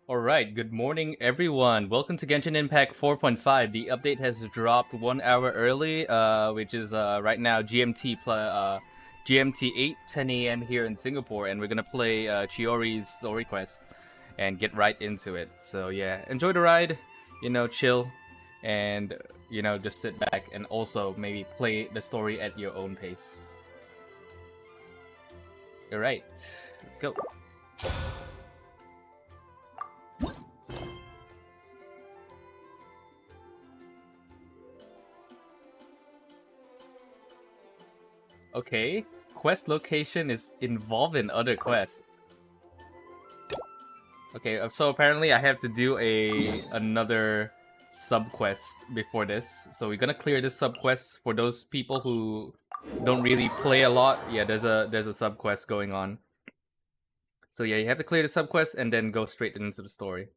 Alright, good morning everyone. Welcome to Genshin Impact 4.5. The update has dropped 1 hour early, which is right now GMT 8, 10 a.m. here in Singapore, and we're gonna play Chiori's story quest and get right into it. So yeah, enjoy the ride, chill, and just sit back and also maybe play the story at your own pace. Alright, let's go. Okay, quest location is involved in other quests. Okay, so apparently I have to do another sub-quest before this. So we're gonna clear this sub-quest for those people who don't really play a lot. Yeah, there's a sub-quest going on. So yeah, you have to clear the sub-quest and then go straight into the story.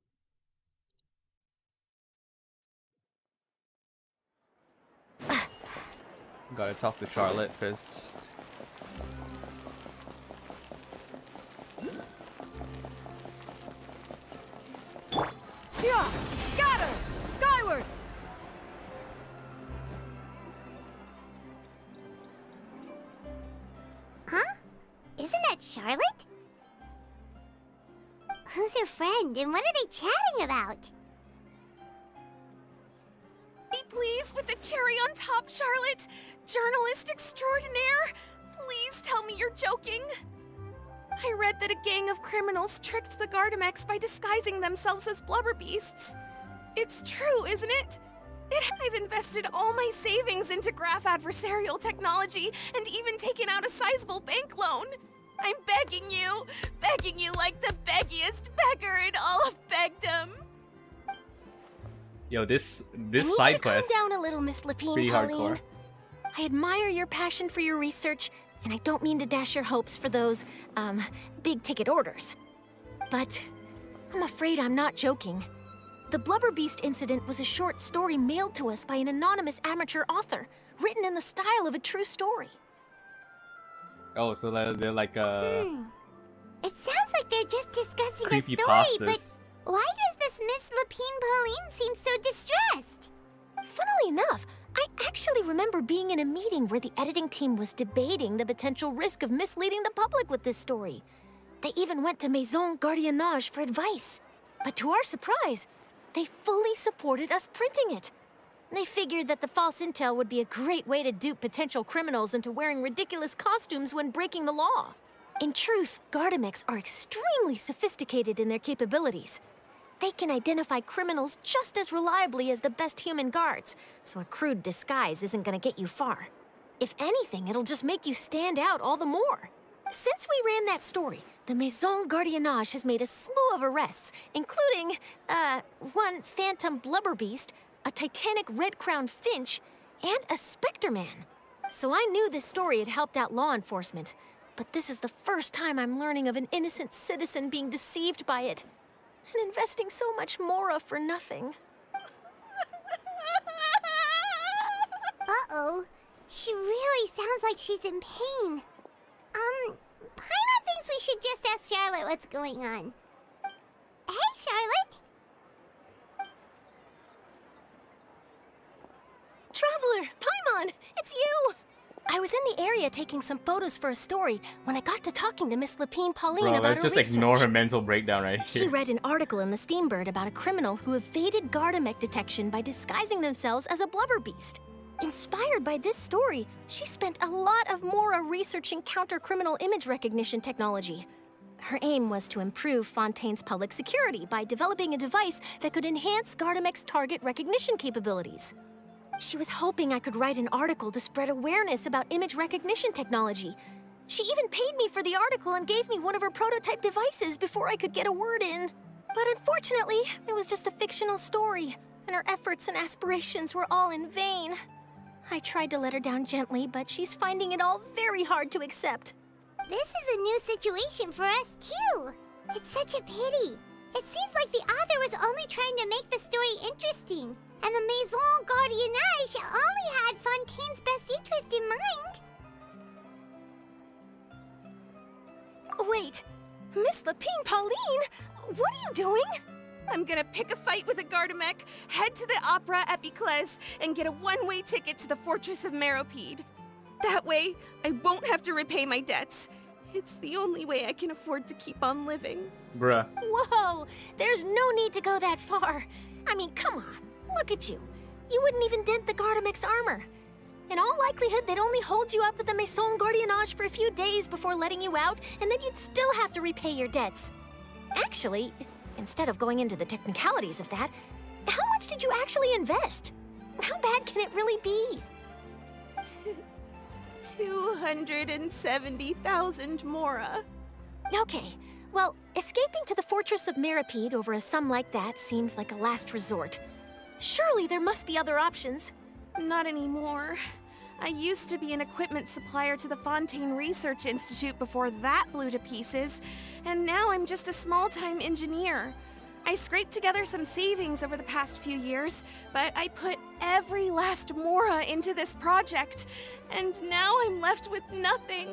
Gotta talk to Charlotte first. Yeah! Scatter! Skyward! Huh? Isn't that Charlotte? Who's her friend and what are they chatting about? Be pleased with the cherry on top, Charlotte! Journalist extraordinaire! Please tell me you're joking! I read that a gang of criminals tricked the Gardamex by disguising themselves as blubber beasts. It's true, isn't it? I've invested all my savings into graph adversarial technology and even taken out a sizable bank loan. I'm begging you like the beggiest beggar in all of begdom. Yo, this I side need to quest calm down a little, Miss Lapine, pretty Pauline. hardcore. I admire your passion for your research, and I don't mean to dash your hopes for those, big-ticket orders. But I'm afraid I'm not joking. The Blubber Beast incident was a short story mailed to us by an anonymous amateur author, written in the style of a true story. Oh, so they're like It sounds like they're just discussing creepy a story, but pastas. why does this Miss Lapine Pauline seem so distressed? Funnily enough, I actually remember being in a meeting where the editing team was debating the potential risk of misleading the public with this story. They even went to Maison Gardiennage for advice. But to our surprise, they fully supported us printing it. They figured that the false intel would be a great way to dupe potential criminals into wearing ridiculous costumes when breaking the law. In truth, Gardamex are extremely sophisticated in their capabilities. They can identify criminals just as reliably as the best human guards, so a crude disguise isn't gonna get you far. If anything, it'll just make you stand out all the more. Since we ran that story, the Maison Gardiennage has made a slew of arrests, including, one phantom blubber beast, a titanic red-crowned finch, and a specter man. So I knew this story had helped out law enforcement, but this is the first time I'm learning of an innocent citizen being deceived by it. And investing so much mora for nothing. Uh-oh. She really sounds like she's in pain. Paimon thinks we should just ask Charlotte what's going on. Hey, Charlotte! Traveler, Paimon, it's you! I was in the area taking some photos for a story when I got to talking to Miss Lapine Pauline Bro, about let's her just research. ignore her mental breakdown right She here. read an article in the Steambird about a criminal who evaded Gardamex detection by disguising themselves as a blubber beast. Inspired by this story, she spent a lot of mora researching counter-criminal image recognition technology. Her aim was to improve Fontaine's public security by developing a device that could enhance Gardamex target recognition capabilities. She was hoping I could write an article to spread awareness about image recognition technology. She even paid me for the article and gave me one of her prototype devices before I could get a word in. But unfortunately, it was just a fictional story, and her efforts and aspirations were all in vain. I tried to let her down gently, but she's finding it all very hard to accept. This is a new situation for us, too. It's such a pity. It seems like the author was only trying to make the story interesting, and the Maison Gardiennage only had Fontaine's best interest in mind. Wait, Miss Lapine Pauline, what are you doing? I'm gonna pick a fight with a Gardamek, head to the Opera Epicles, and get a one-way ticket to the Fortress of Meropide. That way, I won't have to repay my debts. It's the only way I can afford to keep on living. Bruh. Whoa, there's no need to go that far. I mean, come on, look at you. You wouldn't even dent the Gardamek's armor. In all likelihood, they'd only hold you up at the Maison Gardiennage for a few days before letting you out, and then you'd still have to repay your debts. Actually, instead of going into the technicalities of that, how much did you actually invest? How bad can it really be? 270,000 mora. Okay, well, escaping to the Fortress of Meropide over a sum like that seems like a last resort. Surely there must be other options. Not anymore. I used to be an equipment supplier to the Fontaine Research Institute before that blew to pieces, and now I'm just a small-time engineer. I scraped together some savings over the past few years, but I put every last mora into this project, and now I'm left with nothing.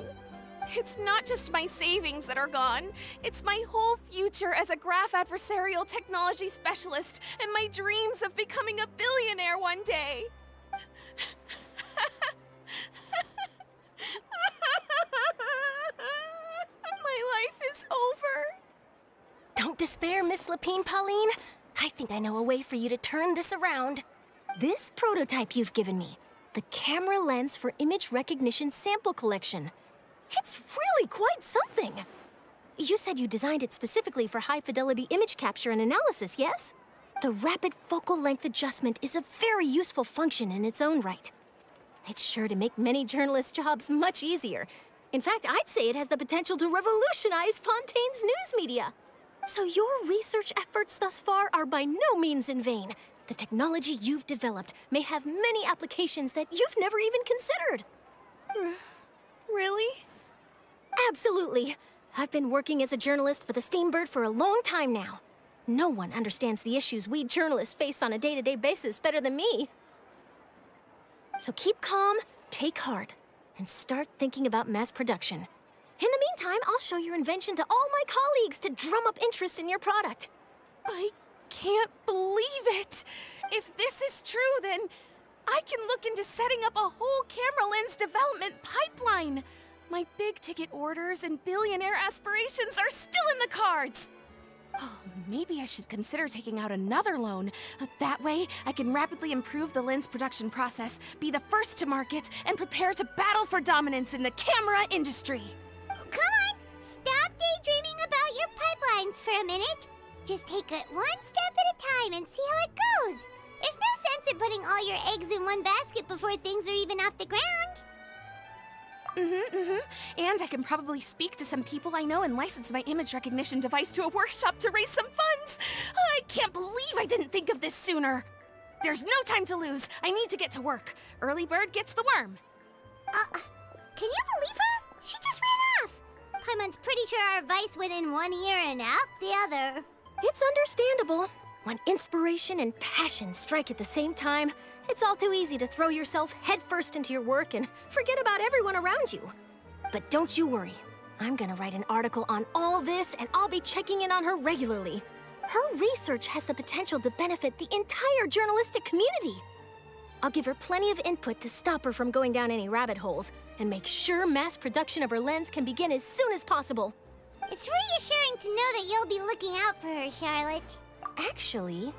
It's not just my savings that are gone, it's my whole future as a graph adversarial technology specialist and my dreams of becoming a billionaire one day. My life is over. Don't despair, Miss Lapine Pauline. I think I know a way for you to turn this around. This prototype you've given me, the camera lens for image recognition sample collection. It's really quite something. You said you designed it specifically for high-fidelity image capture and analysis, yes? The rapid focal length adjustment is a very useful function in its own right. It's sure to make many journalists' jobs much easier. In fact, I'd say it has the potential to revolutionize Fontaine's news media. So your research efforts thus far are by no means in vain. The technology you've developed may have many applications that you've never even considered. Really? Absolutely. I've been working as a journalist for the Steambird for a long time now. No one understands the issues we journalists face on a day-to-day basis better than me. So keep calm, take heart, and start thinking about mass production. In the meantime, I'll show your invention to all my colleagues to drum up interest in your product. I can't believe it! If this is true, then I can look into setting up a whole camera lens development pipeline. My big-ticket orders and billionaire aspirations are still in the cards. Oh, maybe I should consider taking out another loan. That way, I can rapidly improve the lens production process, be the first to market, and prepare to battle for dominance in the camera industry. Come on! Stop daydreaming about your pipelines for a minute. Just take it one step at a time and see how it goes. There's no sense in putting all your eggs in one basket before things are even off the ground. And I can probably speak to some people I know and license my image recognition device to a workshop to raise some funds. I can't believe I didn't think of this sooner. There's no time to lose. I need to get to work. Early bird gets the worm. Can you believe her? She just ran off. Paimon's pretty sure our advice went in one ear and out the other. It's understandable. When inspiration and passion strike at the same time, it's all too easy to throw yourself headfirst into your work and forget about everyone around you. But don't you worry. I'm gonna write an article on all this, and I'll be checking in on her regularly. Her research has the potential to benefit the entire journalistic community. I'll give her plenty of input to stop her from going down any rabbit holes, and make sure mass production of her lens can begin as soon as possible. It's reassuring to know that you'll be looking out for her, Charlotte. Actually,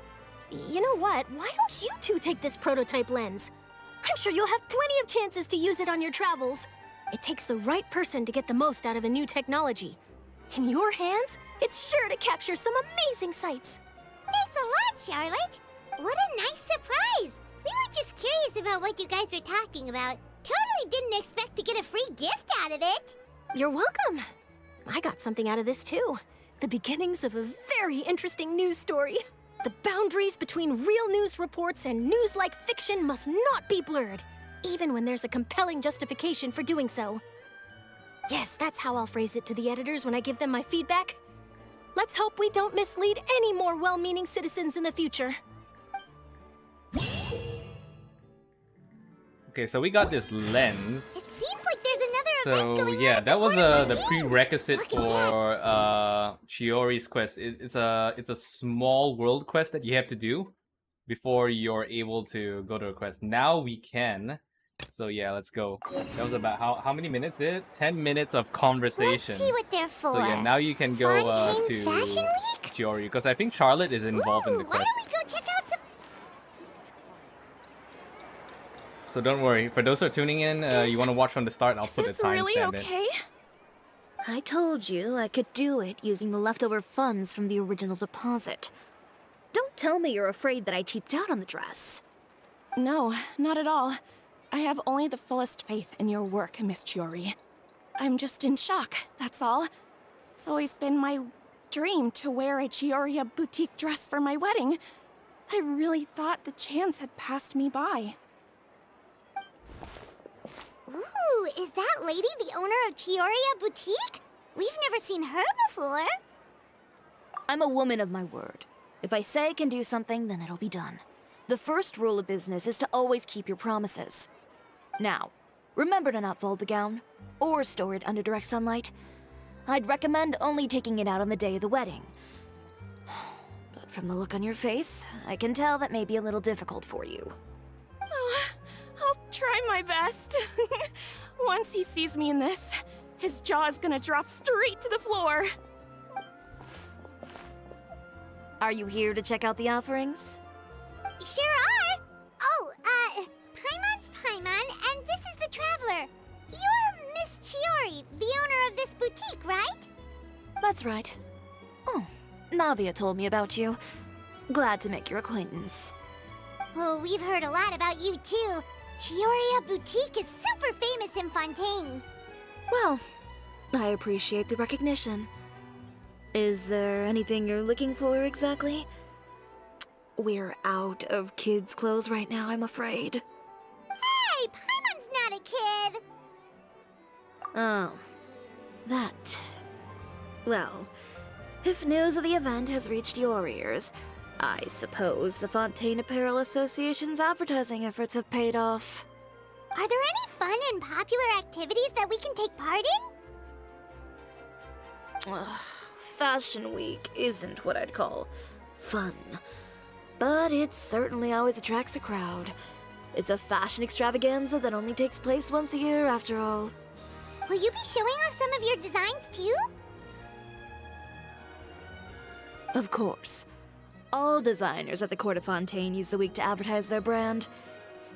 you know what? Why don't you two take this prototype lens? I'm sure you'll have plenty of chances to use it on your travels. It takes the right person to get the most out of a new technology. In your hands, it's sure to capture some amazing sights. Thanks a lot, Charlotte. What a nice surprise. We were just curious about what you guys were talking about. Totally didn't expect to get a free gift out of it. You're welcome. I got something out of this too. The beginnings of a very interesting news story. The boundaries between real news reports and news-like fiction must not be blurred, even when there's a compelling justification for doing so. Yes, that's how I'll phrase it to the editors when I give them my feedback. Let's hope we don't mislead any more well-meaning citizens in the future. Okay, so we got this lens. It seems like there's another So going on yeah, at the that was corner the museum? prerequisite Looking for Chiori's quest. It's a small world quest that you have to do before you're able to go to a quest. Now we can. So yeah, let's go. That was about how many minutes did it? 10 minutes of Let's conversation. see what they're for. So yeah, now you can go Fontaine to Fashion Week? Chiori because I think Charlotte is involved in the Why quest. don't we go check out some... So don't worry. For those who are tuning in, you want to watch from the start, I'll Is put the this timestamp really in. okay? I told you I could do it using the leftover funds from the original deposit. Don't tell me you're afraid that I cheaped out on the dress. No, not at all. I have only the fullest faith in your work, Miss Chiori. I'm just in shock, that's all. It's always been my dream to wear a Chioria boutique dress for my wedding. I really thought the chance had passed me by. Ooh, is that lady the owner of Chioria Boutique? We've never seen her before. I'm a woman of my word. If I say I can do something, then it'll be done. The first rule of business is to always keep your promises. Now, remember to not fold the gown, or store it under direct sunlight. I'd recommend only taking it out on the day of the wedding. But from the look on your face, I can tell that may be a little difficult for you. Oh, I'll try my best. Once he sees me in this, his jaw is gonna drop straight to the floor. Are you here to check out the offerings? Sure are. Oh, Paimon's Paimon, and this is the Traveler. You're Miss Chiori, the owner of this boutique, right? That's right. Oh, Navia told me about you. Glad to make your acquaintance. Oh, we've heard a lot about you, too. Chioria Boutique is super famous in Fontaine. Well, I appreciate the recognition. Is there anything you're looking for exactly? We're out of kids' clothes right now, I'm afraid. Hey, Paimon's not a kid. Oh, that. Well, if news of the event has reached your ears, I suppose the Fontaine Apparel Association's advertising efforts have paid off. Are there any fun and popular activities that we can take part in? Ugh, Fashion Week isn't what I'd call fun. But it certainly always attracts a crowd. It's a fashion extravaganza that only takes place once a year, after all. Will you be showing off some of your designs, too? Of course. All designers at the Court of Fontaine use the week to advertise their brand.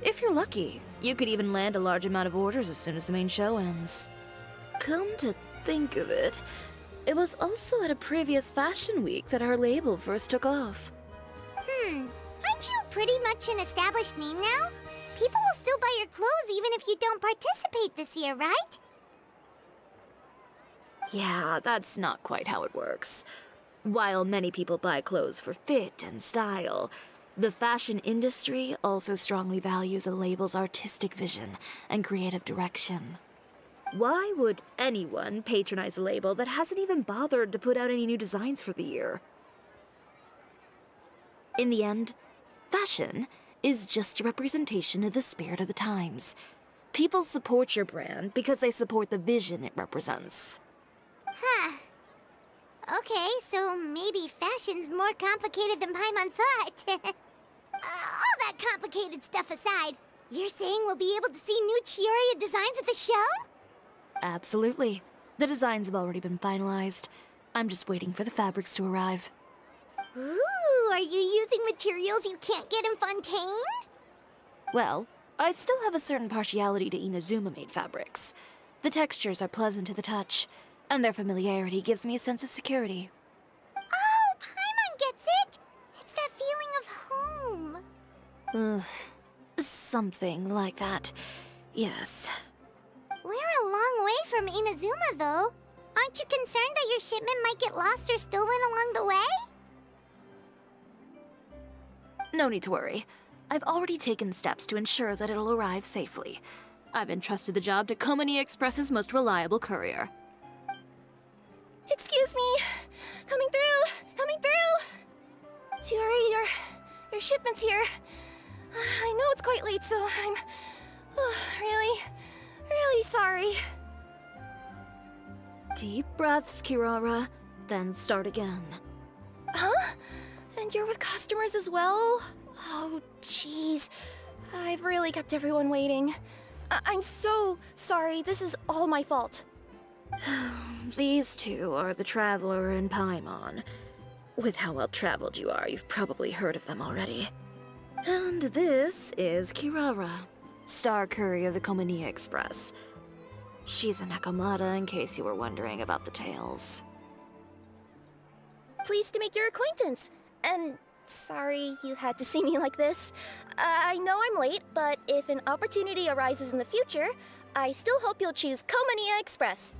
If you're lucky, you could even land a large amount of orders as soon as the main show ends. Come to think of it, it was also at a previous Fashion Week that our label first took off. Aren't you pretty much an established name now? People will still buy your clothes even if you don't participate this year, right? Yeah, that's not quite how it works. While many people buy clothes for fit and style, the fashion industry also strongly values a label's artistic vision and creative direction. Why would anyone patronize a label that hasn't even bothered to put out any new designs for the year? In the end, fashion is just a representation of the spirit of the times. People support your brand because they support the vision it represents. Huh. Okay, so maybe fashion's more complicated than Paimon thought. All that complicated stuff aside, you're saying we'll be able to see new Chioria designs at the show? Absolutely. The designs have already been finalized. I'm just waiting for the fabrics to arrive. Ooh, are you using materials you can't get in Fontaine? Well, I still have a certain partiality to inazuma-made fabrics. The textures are pleasant to the touch, and their familiarity gives me a sense of security. Oh, Paimon gets it! It's that feeling of home. Ugh, something like that. Yes. We're a long way from Inazuma, though. Aren't you concerned that your shipment might get lost or stolen along the way? No need to worry. I've already taken steps to ensure that it'll arrive safely. I've entrusted the job to Komani Express's most reliable courier. Excuse me. Coming through. Coming through. Chiori, your shipment's here. I know it's quite late, so I'm really sorry. Deep breaths, Kirara, then start again. Huh? And you're with customers as well? Oh, jeez. I've really kept everyone waiting. I'm so sorry. This is all my fault. These two are the Traveler and Paimon. With how well traveled you are, you've probably heard of them already. And this is Kirara, Star Courier of the Komania Express. She's a Nakamata, in case you were wondering about the tales. Pleased to make your acquaintance. And sorry you had to see me like this. I know I'm late, but if an opportunity arises in the future, I still hope you'll choose Komania Express.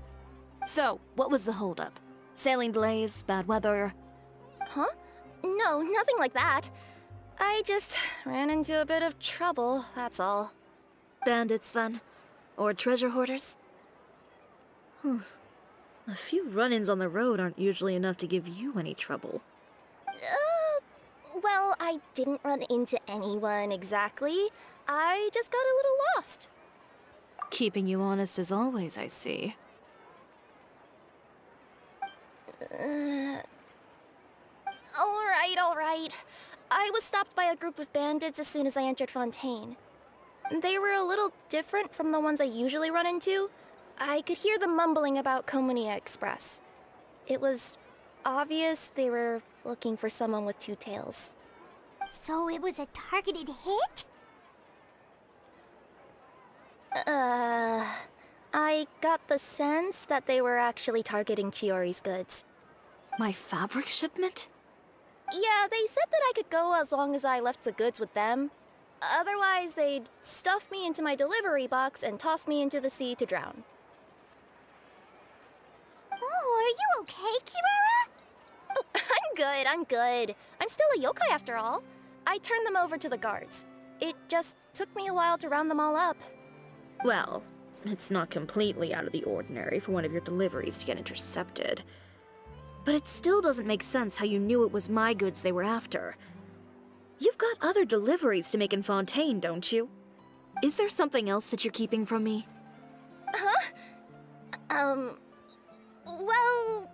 So, what was the holdup? Sailing delays, bad weather? Huh? No, nothing like that. I just ran into a bit of trouble, that's all. Bandits, then? Or treasure hoarders? A few run-ins on the road aren't usually enough to give you any trouble. Well, I didn't run into anyone exactly. I just got a little lost. Keeping you honest as always, I see. All right. I was stopped by a group of bandits as soon as I entered Fontaine. They were a little different from the ones I usually run into. I could hear them mumbling about Komania Express. It was obvious they were looking for someone with two tails. So it was a targeted hit? I got the sense that they were actually targeting Chiori's goods. My fabric shipment? Yeah, they said that I could go as long as I left the goods with them. Otherwise, they'd stuff me into my delivery box and toss me into the sea to drown. Oh, are you okay, Kirara? Oh, I'm good. I'm still a yokai after all. I turned them over to the guards. It just took me a while to round them all up. Well, it's not completely out of the ordinary for one of your deliveries to get intercepted. But it still doesn't make sense how you knew it was my goods they were after. You've got other deliveries to make in Fontaine, don't you? Is there something else that you're keeping from me? Huh? Well...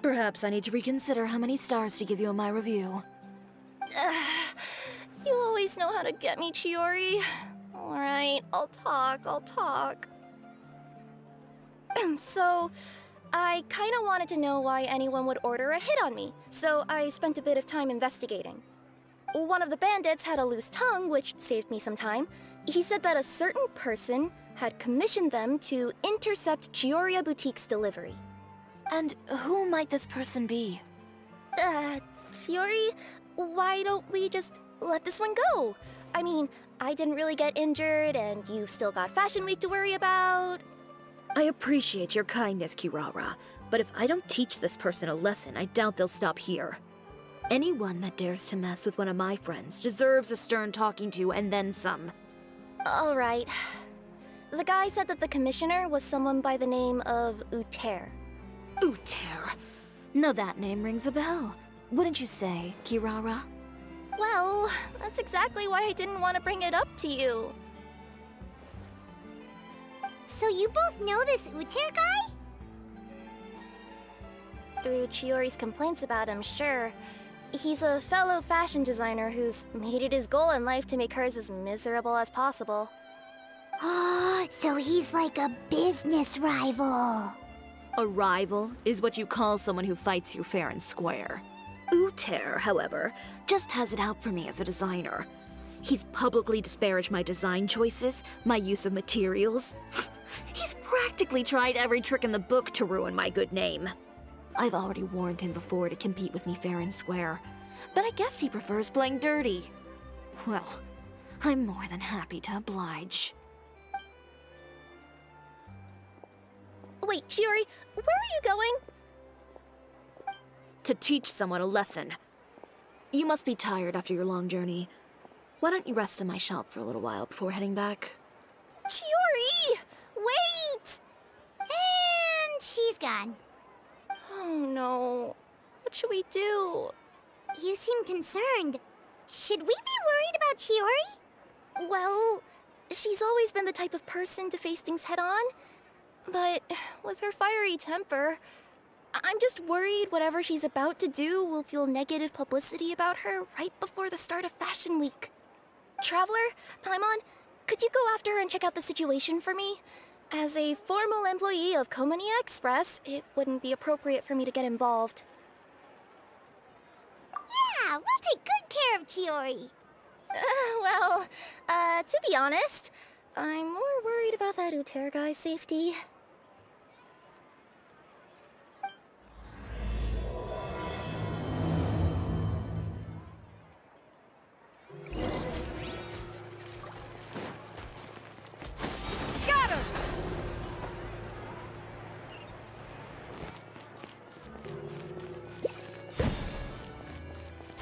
Perhaps I need to reconsider how many stars to give you in my review. You always know how to get me, Chiori. Alright, I'll talk. So, I kinda wanted to know why anyone would order a hit on me, so I spent a bit of time investigating. One of the bandits had a loose tongue, which saved me some time. He said that a certain person had commissioned them to intercept Chioria Boutique's delivery. And who might this person be? Chiori, why don't we just let this one go? I mean, I didn't really get injured, and you've still got Fashion Week to worry about. I appreciate your kindness, Kirara, but if I don't teach this person a lesson, I doubt they'll stop here. Anyone that dares to mess with one of my friends deserves a stern talking to and then some. All right. The guy said that the commissioner was someone by the name of Uter. Uter. Now that name rings a bell. Wouldn't you say, Kirara? Well, that's exactly why I didn't want to bring it up to you. So you both know this Uter guy? Through Chiori's complaints about him, sure. He's a fellow fashion designer who's made it his goal in life to make hers as miserable as possible. Oh, so he's like a business rival. A rival is what you call someone who fights you fair and square. Uter, however, just has it out for me as a designer. He's publicly disparaged my design choices, my use of materials. He's practically tried every trick in the book to ruin my good name. I've already warned him before to compete with me fair and square, but I guess he prefers playing dirty. Well, I'm more than happy to oblige. Wait, Chiori, where are you going? To teach someone a lesson. You must be tired after your long journey. Why don't you rest in my shop for a little while before heading back? Chiori! Wait! And she's gone. Oh no. What should we do? You seem concerned. Should we be worried about Chiori? Well, she's always been the type of person to face things head on. But with her fiery temper, I'm just worried whatever she's about to do will fuel negative publicity about her right before the start of Fashion Week. Traveler, Paimon, could you go after her and check out the situation for me? As a formal employee of Komania Express, it wouldn't be appropriate for me to get involved. Yeah, we'll take good care of Chiori. To be honest, I'm more worried about that Uter guy's safety. Scatter!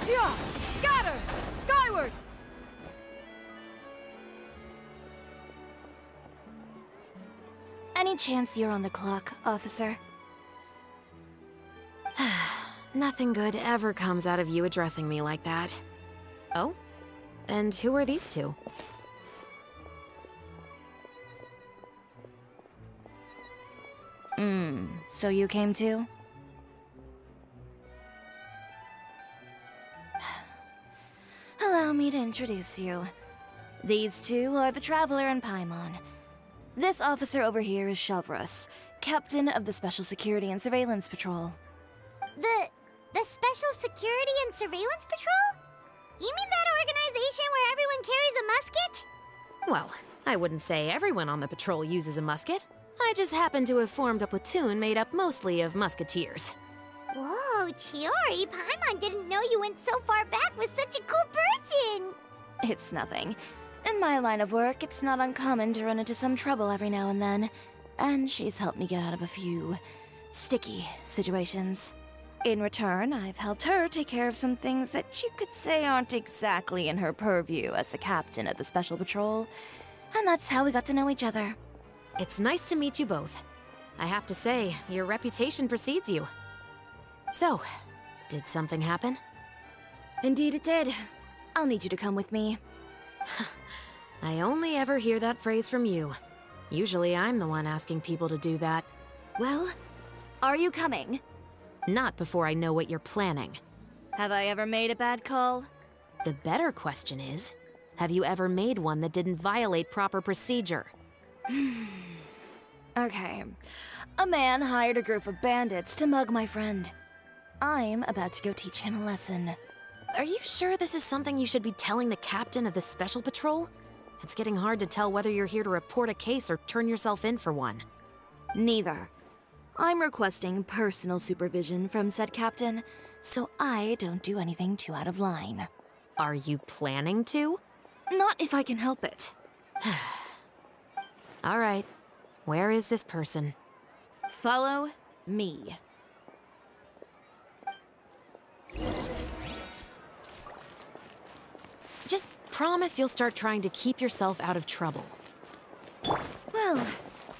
Yeah! Scatter! Skyward! Any chance you're on the clock, officer? Nothing good ever comes out of you addressing me like that. Oh? And who are these two? So you came too? Allow me to introduce you. These two are the Traveler and Paimon. This officer over here is Chevros, captain of the Special Security and Surveillance Patrol. The Special Security and Surveillance Patrol? You mean that organization where everyone carries a musket? Well, I wouldn't say everyone on the patrol uses a musket. I just happen to have formed a platoon made up mostly of musketeers. Whoa, Chiori, Paimon didn't know you went so far back with such a cool person! It's nothing. In my line of work, it's not uncommon to run into some trouble every now and then, and she's helped me get out of a few sticky situations. In return, I've helped her take care of some things that you could say aren't exactly in her purview as the captain of the Special Patrol, and that's how we got to know each other. It's nice to meet you both. I have to say, your reputation precedes you. So, did something happen? Indeed it did. I'll need you to come with me. I only ever hear that phrase from you. Usually I'm the one asking people to do that. Well, are you coming? Not before I know what you're planning. Have I ever made a bad call? The better question is, have you ever made one that didn't violate proper procedure? Okay. A man hired a group of bandits to mug my friend. I'm about to go teach him a lesson. Are you sure this is something you should be telling the captain of the Special Patrol? It's getting hard to tell whether you're here to report a case or turn yourself in for one. Neither. I'm requesting personal supervision from said captain, so I don't do anything too out of line. Are you planning to? Not if I can help it. All right. Where is this person? Follow me. Just promise you'll start trying to keep yourself out of trouble. Well,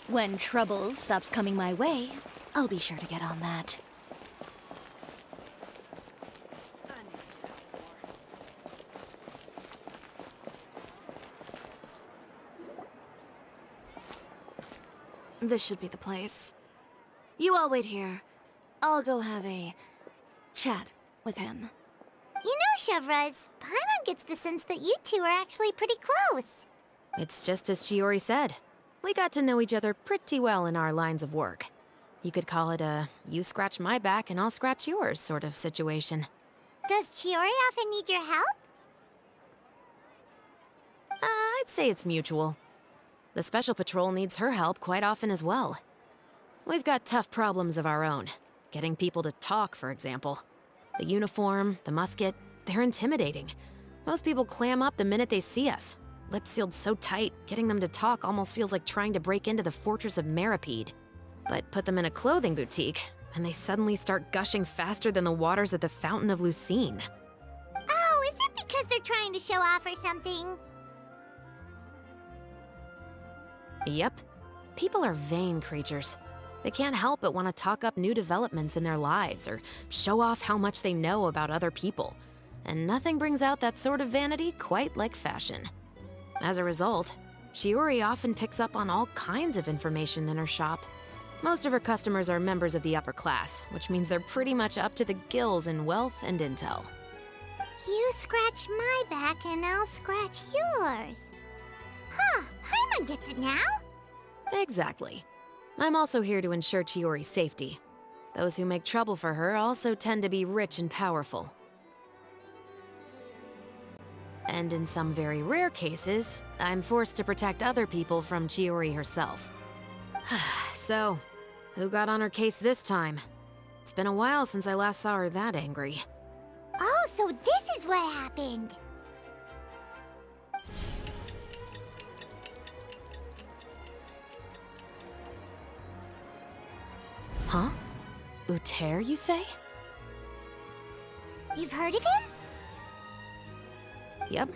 when trouble stops coming my way, I'll be sure to get on that. This should be the place. You all wait here. I'll go have a chat with him. You know, Chevros, Paimon gets the sense that you two are actually pretty close. It's just as Chiori said. We got to know each other pretty well in our lines of work. You could call it a you scratch my back and I'll scratch yours sort of situation. Does Chiori often need your help? I'd say it's mutual. The Special Patrol needs her help quite often as well. We've got tough problems of our own. Getting people to talk, for example. The uniform, the musket, they're intimidating. Most people clam up the minute they see us. Lips sealed so tight, getting them to talk almost feels like trying to break into the fortress of Maripede. But put them in a clothing boutique, and they suddenly start gushing faster than the waters at the Fountain of Lucine. Oh, is it because they're trying to show off or something? Yep. People are vain creatures. They can't help but want to talk up new developments in their lives or show off how much they know about other people. And nothing brings out that sort of vanity quite like fashion. As a result, Chiori often picks up on all kinds of information in her shop. Most of her customers are members of the upper class, which means they're pretty much up to the gills in wealth and intel. You scratch my back and I'll scratch yours. Huh, Paimon gets it now. Exactly. I'm also here to ensure Chiori's safety. Those who make trouble for her also tend to be rich and powerful. And in some very rare cases, I'm forced to protect other people from Chiori herself. So, who got on her case this time? It's been a while since I last saw her that angry. Oh, so this is what happened. Huh? Uter, you say? You've heard of him? Yep.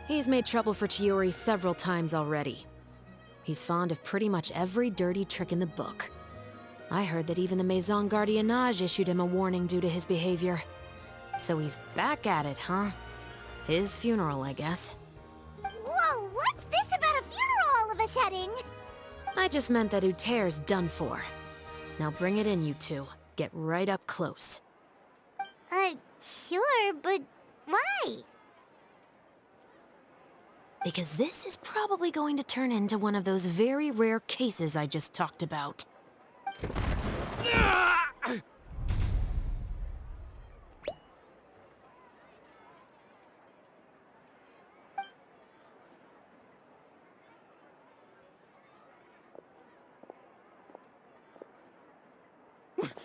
He's made trouble for Chiori several times already. He's fond of pretty much every dirty trick in the book. I heard that even the Maison Gardiennage issued him a warning due to his behavior. So he's back at it, huh? His funeral, I guess. Whoa, what's this about a funeral all of a sudden? I just meant that Uter's done for. Now bring it in, you two. Get right up close. Sure, but why? Because this is probably going to turn into one of those very rare cases I just talked about.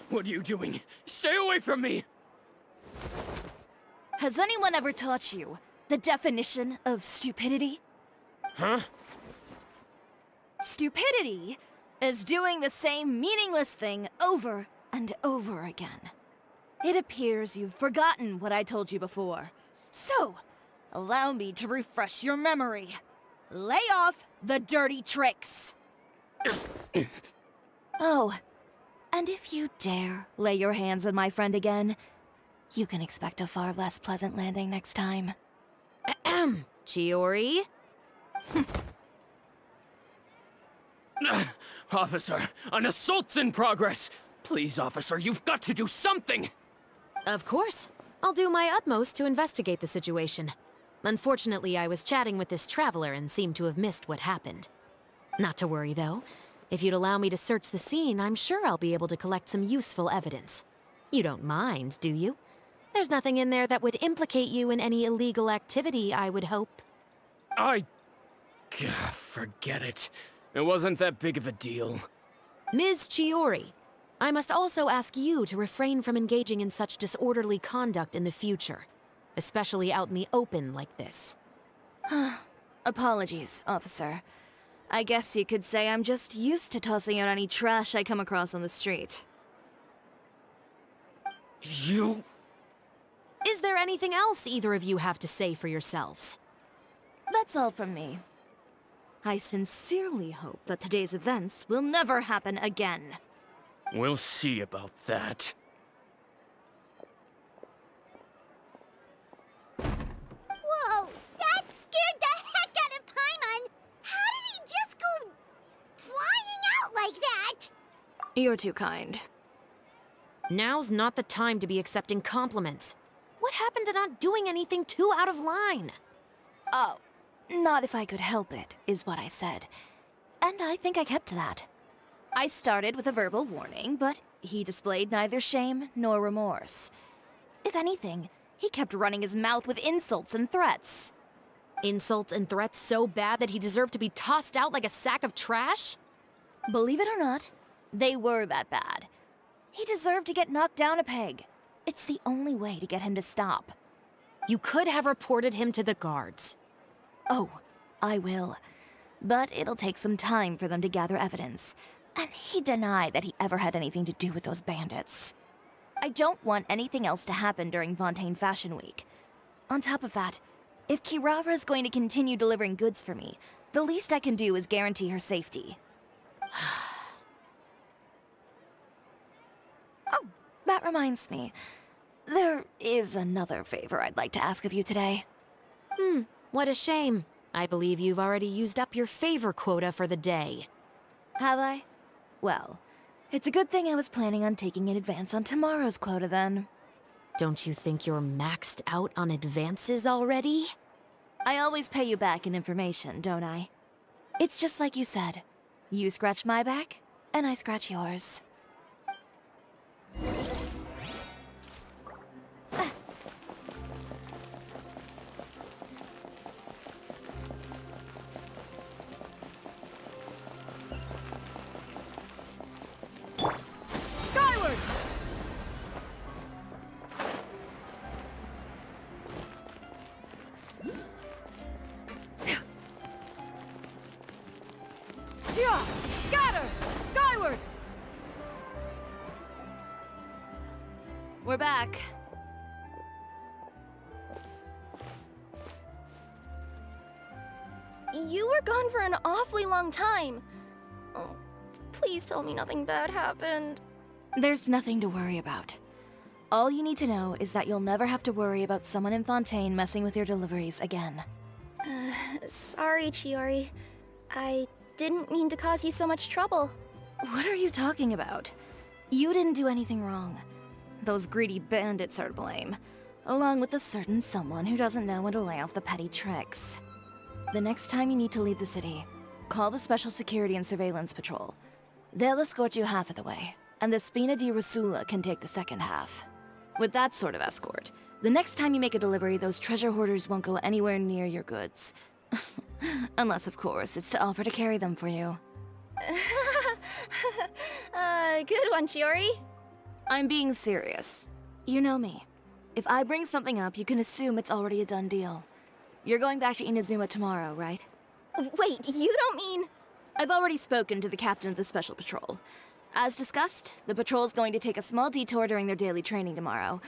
What are you doing? Stay away from me! Has anyone ever taught you the definition of stupidity? Huh? Stupidity is doing the same meaningless thing over and over again. It appears you've forgotten what I told you before. So, allow me to refresh your memory. Lay off the dirty tricks. Oh, and if you dare lay your hands on my friend again, you can expect a far less pleasant landing next time. Ahem. Chiori? Officer, an assault's in progress! Please, officer, you've got to do something! Of course. I'll do my utmost to investigate the situation. Unfortunately, I was chatting with this traveler and seemed to have missed what happened. Not to worry, though. If you'd allow me to search the scene, I'm sure I'll be able to collect some useful evidence. You don't mind, do you? There's nothing in there that would implicate you in any illegal activity, I would hope. Forget it. It wasn't that big of a deal. Ms. Chiori, I must also ask you to refrain from engaging in such disorderly conduct in the future, especially out in the open like this. Apologies, officer. I guess you could say I'm just used to tossing out any trash I come across on the street. You... Is there anything else either of you have to say for yourselves? That's all from me. I sincerely hope that today's events will never happen again. We'll see about that. Whoa, that scared the heck out of Paimon! How did he just go flying out like that? You're too kind. Now's not the time to be accepting compliments. What happened to not doing anything too out of line? Oh, not if I could help it, is what I said. And I think I kept to that. I started with a verbal warning, but he displayed neither shame nor remorse. If anything, he kept running his mouth with insults and threats. Insults and threats so bad that he deserved to be tossed out like a sack of trash? Believe it or not, they were that bad. He deserved to get knocked down a peg. It's the only way to get him to stop. You could have reported him to the guards. Oh, I will. But it'll take some time for them to gather evidence. And he denied that he ever had anything to do with those bandits. I don't want anything else to happen during Fontaine Fashion Week. On top of that, if Kirara is going to continue delivering goods for me, the least I can do is guarantee her safety. Oh, that reminds me. There is another favor I'd like to ask of you today. What a shame. I believe you've already used up your favor quota for the day. Have I? Well, it's a good thing I was planning on taking an advance on tomorrow's quota then. Don't you think you're maxed out on advances already? I always pay you back in information, don't I? It's just like you said. You scratch my back, and I scratch yours. Skyward! Yeah! Scatter! Skyward! We're back. You were gone for an awfully long time. Oh, please tell me nothing bad happened. There's nothing to worry about. All you need to know is that you'll never have to worry about someone in Fontaine messing with your deliveries again. Sorry, Chiori. I didn't mean to cause you so much trouble. What are you talking about? You didn't do anything wrong. Those greedy bandits are to blame, along with a certain someone who doesn't know when to lay off the petty tricks. The next time you need to leave the city, call the Special Security and Surveillance Patrol. They'll escort you half of the way, and the Spina di Rosula can take the second half. With that sort of escort, the next time you make a delivery, those treasure hoarders won't go anywhere near your goods. Unless, of course, it's to offer to carry them for you. Good one, Chiori. I'm being serious. You know me. If I bring something up, you can assume it's already a done deal. You're going back to Inazuma tomorrow, right? Wait, you don't mean... I've already spoken to the captain of the Special Patrol. As discussed, the patrol's going to take a small detour during their daily training tomorrow.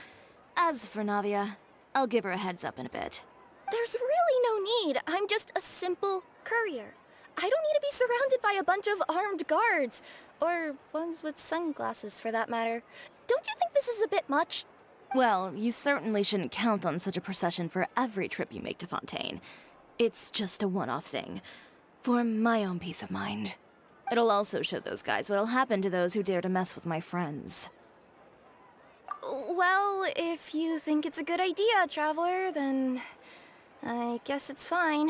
As for Navia, I'll give her a heads up in a bit. There's really no need. I'm just a simple courier. I don't need to be surrounded by a bunch of armed guards. Or ones with sunglasses, for that matter. Don't you think this is a bit much? Well, you certainly shouldn't count on such a procession for every trip you make to Fontaine. It's just a one-off thing, for my own peace of mind. It'll also show those guys what'll happen to those who dare to mess with my friends. Well, if you think it's a good idea, Traveler, then I guess it's fine.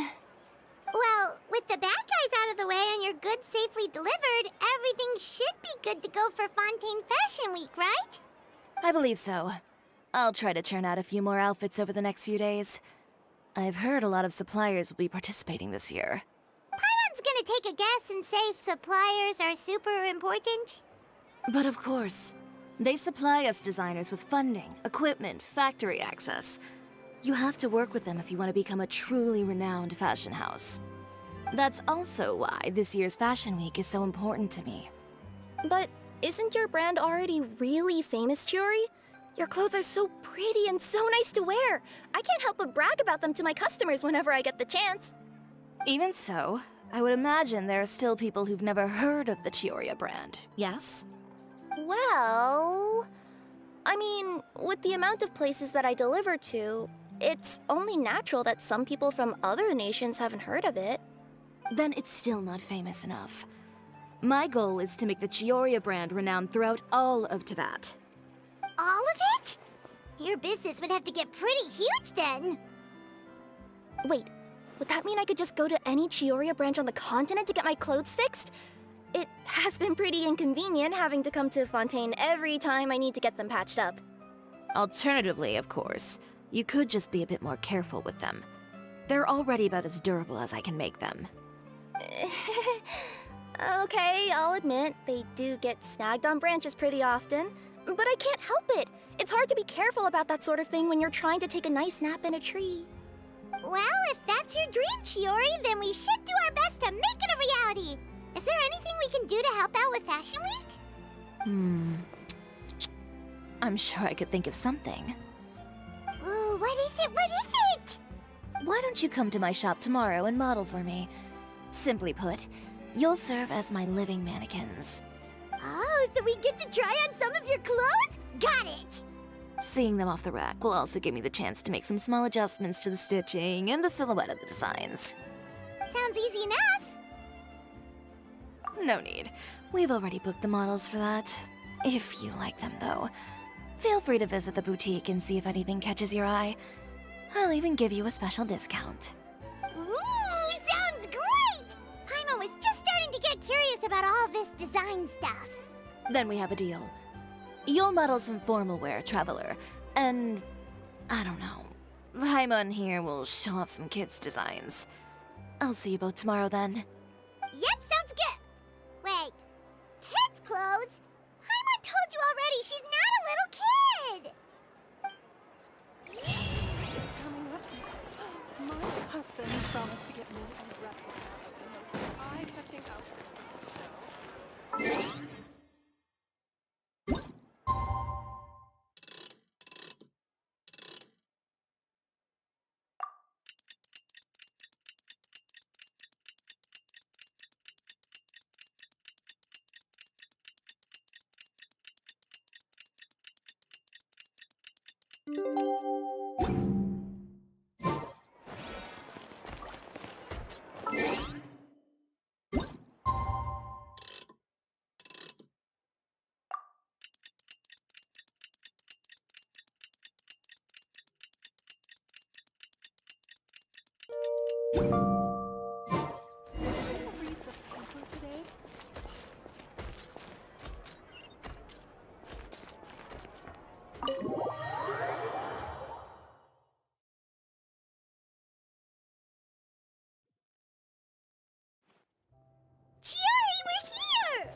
Well, with the bad guys out of the way and your goods safely delivered, everything should be good to go for Fontaine Fashion Week, right? I believe so. I'll try to churn out a few more outfits over the next few days. I've heard a lot of suppliers will be participating this year. Paimon's gonna take a guess and say suppliers are super important. But of course, they supply us designers with funding, equipment, factory access. You have to work with them if you want to become a truly renowned fashion house. That's also why this year's Fashion Week is so important to me. But isn't your brand already really famous, Chiori? Your clothes are so pretty and so nice to wear. I can't help but brag about them to my customers whenever I get the chance. Even so, I would imagine there are still people who've never heard of the Chiori brand, yes? Well... I mean, with the amount of places that I deliver to, it's only natural that some people from other nations haven't heard of it. Then it's still not famous enough. My goal is to make the Chiori brand renowned throughout all of Teyvat. All of it? Your business would have to get pretty huge then. Wait, would that mean I could just go to any Chiori branch on the continent to get my clothes fixed? It has been pretty inconvenient having to come to Fontaine every time I need to get them patched up. Alternatively, of course, you could just be a bit more careful with them. They're already about as durable as I can make them. Okay, I'll admit, they do get snagged on branches pretty often, but I can't help it. It's hard to be careful about that sort of thing when you're trying to take a nice nap in a tree. Well, if that's your dream, Chiori, then we should do our best to make it a reality. Is there anything we can do to help out with Fashion Week? I'm sure I could think of something. Ooh, what is it? What is it? Why don't you come to my shop tomorrow and model for me? Simply put, you'll serve as my living mannequins. Oh, so we get to try on some of your clothes? Got it! Seeing them off the rack will also give me the chance to make some small adjustments to the stitching and the silhouette of the designs. Sounds easy enough. No need. We've already booked the models for that. If you like them, though, feel free to visit the boutique and see if anything catches your eye. I'll even give you a special discount. Ooh, sounds great! Paimon was just starting to get curious about all this design stuff. Then we have a deal. You'll model some formal wear, Traveler, and I don't know. Paimon here will show off some kids' designs. I'll see you both tomorrow then. Yep, sounds good. Wait, kids' clothes? Paimon told you already she's not a little kid. My husband promised to get me a replica of the most eye-catching outfit on the show. Read the paper today? Chiori, we're here!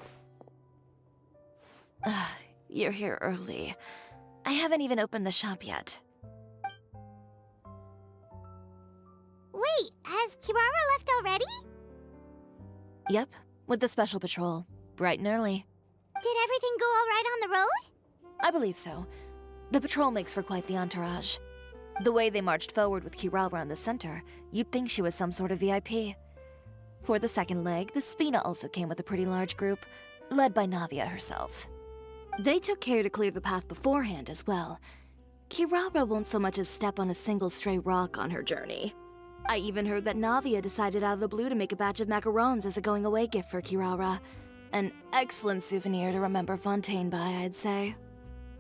You're here early. I haven't even opened the shop yet. Wait, has Kirara left already? Yep, with the special patrol. Bright and early. Did everything go all right on the road? I believe so. The patrol makes for quite the entourage. The way they marched forward with Kirara in the center, you'd think she was some sort of VIP. For the second leg, the Spina also came with a pretty large group, led by Navia herself. They took care to clear the path beforehand as well. Kirara won't so much as step on a single stray rock on her journey. I even heard that Navia decided out of the blue to make a batch of macarons as a going-away gift for Kirara. An excellent souvenir to remember Fontaine by, I'd say.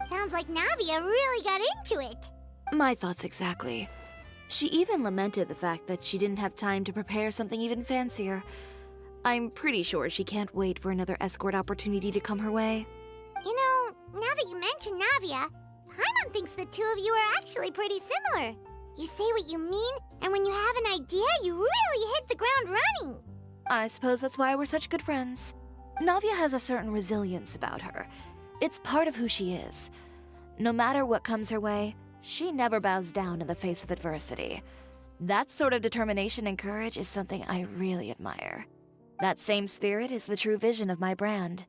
Sounds like Navia really got into it. My thoughts exactly. She even lamented the fact that she didn't have time to prepare something even fancier. I'm pretty sure she can't wait for another escort opportunity to come her way. You know, now that you mention Navia, Paimon thinks the two of you are actually pretty similar. You say what you mean, and when you have an idea, you really hit the ground running. I suppose that's why we're such good friends. Navia has a certain resilience about her. It's part of who she is. No matter what comes her way, she never bows down in the face of adversity. That sort of determination and courage is something I really admire. That same spirit is the true vision of my brand.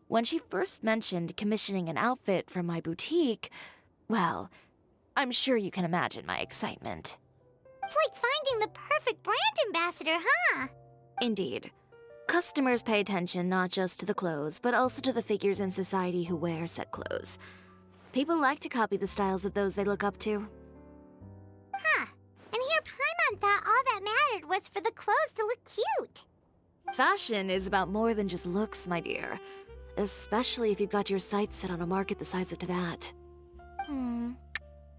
When she first mentioned commissioning an outfit from my boutique, well, I'm sure you can imagine my excitement. It's like finding the perfect brand ambassador, huh? Indeed. Customers pay attention not just to the clothes, but also to the figures in society who wear said clothes. People like to copy the styles of those they look up to. Huh. And here Paimon thought all that mattered was for the clothes to look cute. Fashion is about more than just looks, my dear. Especially if you've got your sights set on a market the size of Teyvat.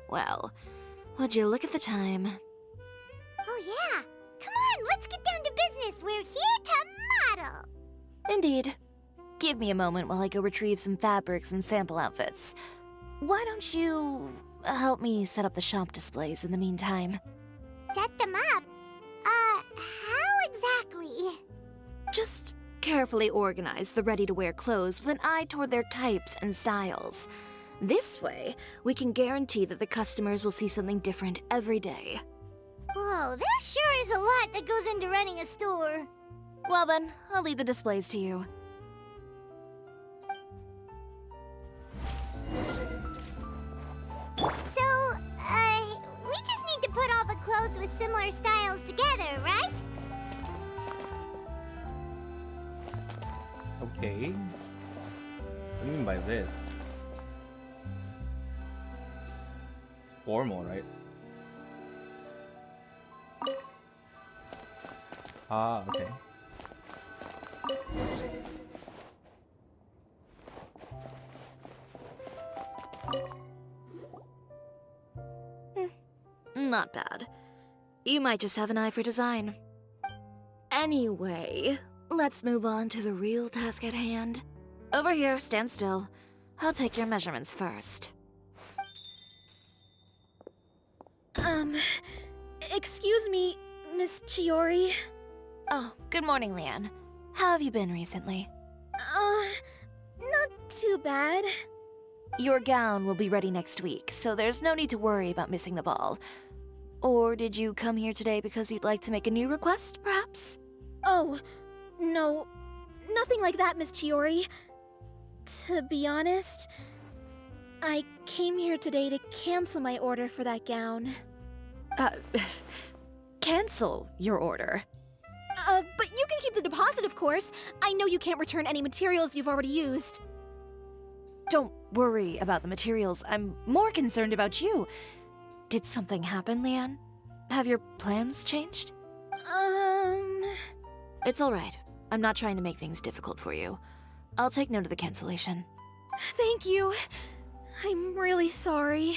Well, would you look at the time? Oh yeah. Come on, let's get down to business. We're here to model. Indeed. Give me a moment while I go retrieve some fabrics and sample outfits. Why don't you help me set up the shop displays in the meantime? Set them up? How exactly? Just carefully organize the ready-to-wear clothes with an eye toward their types and styles. This way, we can guarantee that the customers will see something different every day. Whoa, there sure is a lot that goes into running a store. Well then, I'll leave the displays to you. So, we just need to put all the clothes with similar styles together, right? Okay. What do you mean by this? Formal, right? Ah, okay. Not bad. You might just have an eye for design. Anyway, let's move on to the real task at hand. Over here, stand still. I'll take your measurements first. Excuse me, Miss Chiori. Oh, good morning, Leanne. How have you been recently? Not too bad. Your gown will be ready next week, so there's no need to worry about missing the ball. Or did you come here today because you'd like to make a new request, perhaps? Oh, no. Nothing like that, Miss Chiori. To be honest, I came here today to cancel my order for that gown. Cancel your order. But you can keep the deposit, of course. I know you can't return any materials you've already used. Don't worry about the materials. I'm more concerned about you. Did something happen, Leanne? Have your plans changed? It's all right. I'm not trying to make things difficult for you. I'll take note of the cancellation. Thank you. I'm really sorry.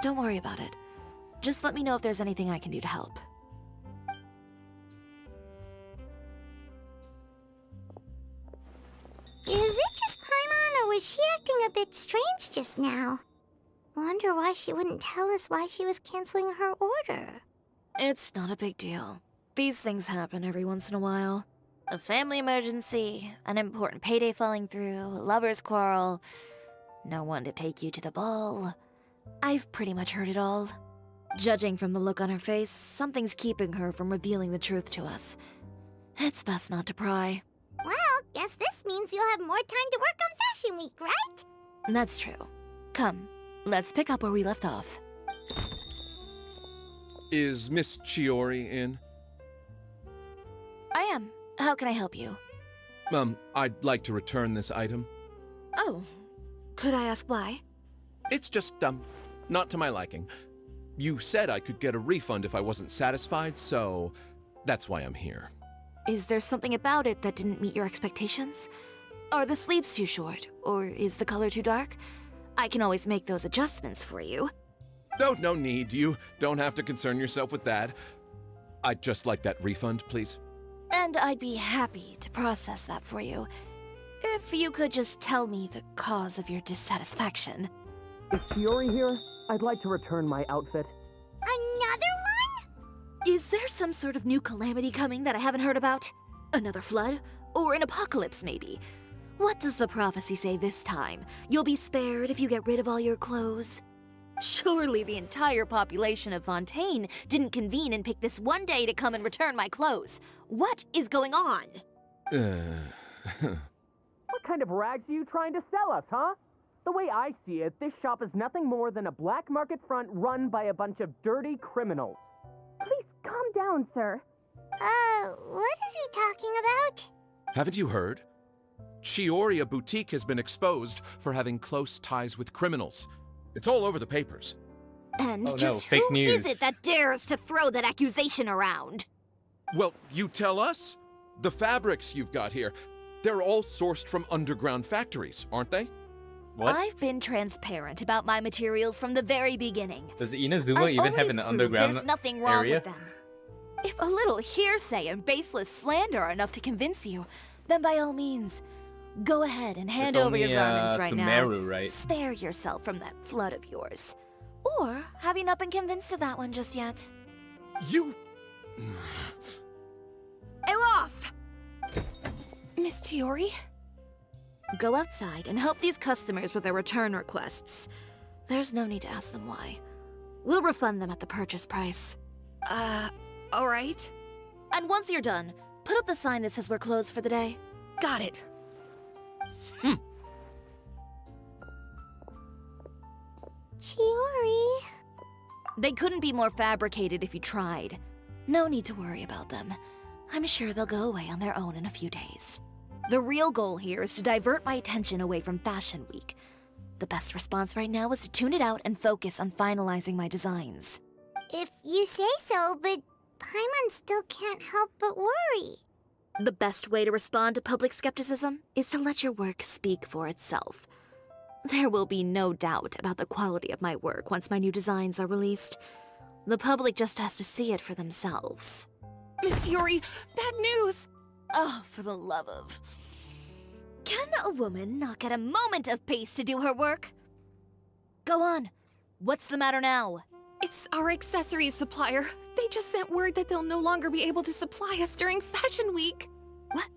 Don't worry about it. Just let me know if there's anything I can do to help. Is it just Paimon, or was she acting a bit strange just now? Wonder why she wouldn't tell us why she was canceling her order. It's not a big deal. These things happen every once in a while. A family emergency, an important payday falling through, a lover's quarrel, no one to take you to the ball. I've pretty much heard it all. Judging from the look on her face, something's keeping her from revealing the truth to us. It's best not to pry. Well, guess this means you'll have more time to work on Fashion Week, right? That's true. Come, let's pick up where we left off. Is Miss Chiori in? I am. How can I help you? I'd like to return this item. Oh, could I ask why? It's just, not to my liking. You said I could get a refund if I wasn't satisfied, so that's why I'm here. Is there something about it that didn't meet your expectations? Are the sleeves too short, or is the color too dark? I can always make those adjustments for you. No need. You don't have to concern yourself with that. I'd just like that refund, please. And I'd be happy to process that for you. If you could just tell me the cause of your dissatisfaction. Is Chiori here? I'd like to return my outfit. Another one? Is there some sort of new calamity coming that I haven't heard about? Another flood? Or an apocalypse, maybe? What does the prophecy say this time? You'll be spared if you get rid of all your clothes? Surely the entire population of Fontaine didn't convene and pick this one day to come and return my clothes. What is going on? What kind of rags are you trying to sell us, huh? The way I see it, this shop is nothing more than a black market front run by a bunch of dirty criminals. Please calm down, sir. What is he talking about? Haven't you heard? Chiori Boutique has been exposed for having close ties with criminals. It's all over the papers. And Oh no, just fake who news. is it that dares to throw that accusation around? Well, you tell us. The fabrics you've got here, they're all sourced from underground factories, aren't they? What? I've been transparent about my materials from the very beginning. Does Inazuma I've even have already an proved underground there's nothing wrong area? with them. If a little hearsay and baseless slander are enough to convince you, then by all means, go ahead and hand It's over your only, garments right Sumeru, now. right? Spare yourself from that flood of yours. Or have you not been convinced of that one just yet? You... Elof! Miss Chiori? Go outside and help these customers with their return requests. There's no need to ask them why. We'll refund them at the purchase price. Alright. And once you're done, put up the sign that says we're closed for the day. Got it. Chiori. They couldn't be more fabricated if you tried. No need to worry about them. I'm sure they'll go away on their own in a few days. The real goal here is to divert my attention away from Fashion Week. The best response right now is to tune it out and focus on finalizing my designs. If you say so, but Paimon still can't help but worry. The best way to respond to public skepticism is to let your work speak for itself. There will be no doubt about the quality of my work once my new designs are released. The public just has to see it for themselves. Miss Chiori, bad news! Oh, for the love of... Can a woman not get a moment of peace to do her work? Go on. What's the matter now? It's our accessories supplier. They just sent word that they'll no longer be able to supply us during Fashion Week. What?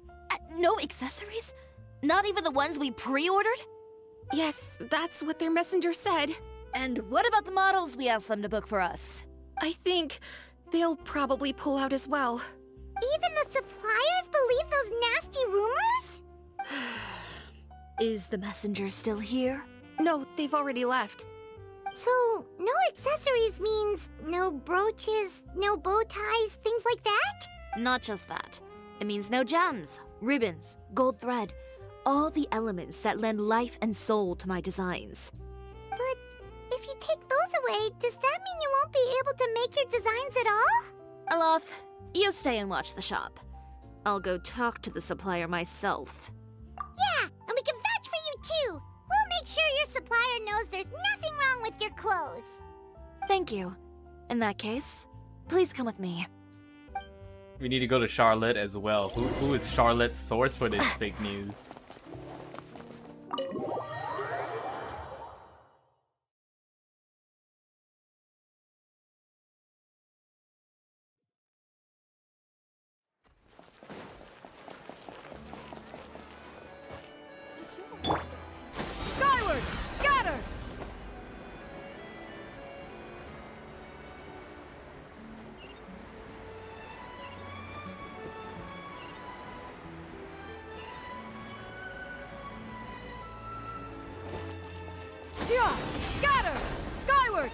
No accessories? Not even the ones we pre-ordered? Yes, that's what their messenger said. And what about the models we asked them to book for us? I think they'll probably pull out as well. Even the suppliers believe those nasty rumors? Is the messenger still here? No, they've already left. So, no accessories means no brooches, no bow ties, things like that? Not just that. It means no gems, ribbons, gold thread, all the elements that lend life and soul to my designs. But if you take those away, does that mean you won't be able to make your designs at all? Alof, you stay and watch the shop. I'll go talk to the supplier myself. Yeah, and we can vouch for you too. We'll make sure your supplier knows there's nothing wrong with your clothes. Thank you. In that case, please come with me. We need to go to Charlotte as well. Who is Charlotte's source for this fake news? Skyward! Scatter! Yeah! Scatter! Skyward!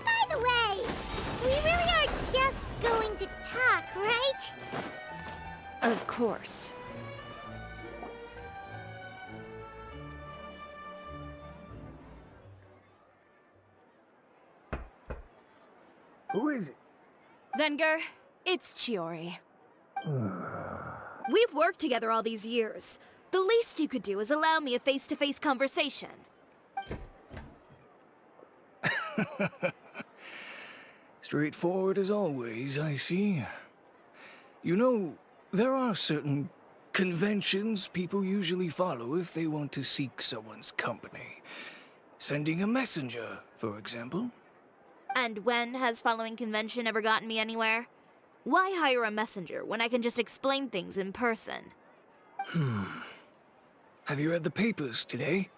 By the way, we really are just going to talk, right? Of course. Who is it? Venger, it's Chiori. We've worked together all these years. The least you could do is allow me a face-to-face conversation. Straightforward as always, I see. You know, there are certain conventions people usually follow if they want to seek someone's company. Sending a messenger, for example. And when has following convention ever gotten me anywhere? Why hire a messenger when I can just explain things in person? Have you read the papers today?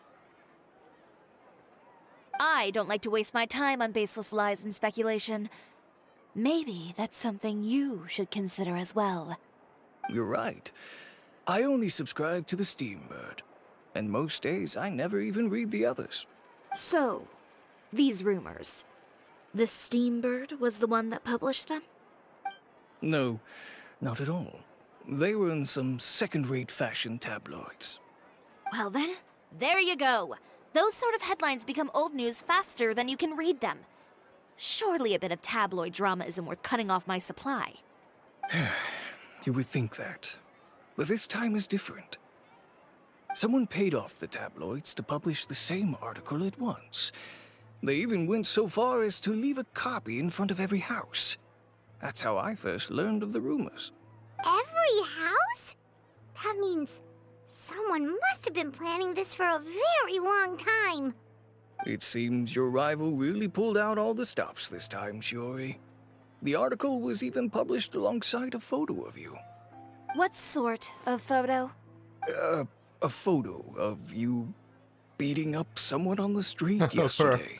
I don't like to waste my time on baseless lies and speculation. Maybe that's something you should consider as well. You're right. I only subscribe to the Steambird. And most days I never even read the others. So, these rumors. The Steambird was the one that published them? No, not at all. They were in some second-rate fashion tabloids. Well then, there you go. Those sort of headlines become old news faster than you can read them. Surely a bit of tabloid drama isn't worth cutting off my supply. You would think that. But this time is different. Someone paid off the tabloids to publish the same article at once. They even went so far as to leave a copy in front of every house. That's how I first learned of the rumors. Every house? That means someone must have been planning this for a very long time. It seems your rival really pulled out all the stops this time, Chiori. The article was even published alongside a photo of you. What sort of photo? A photo of you beating up someone on the street yesterday.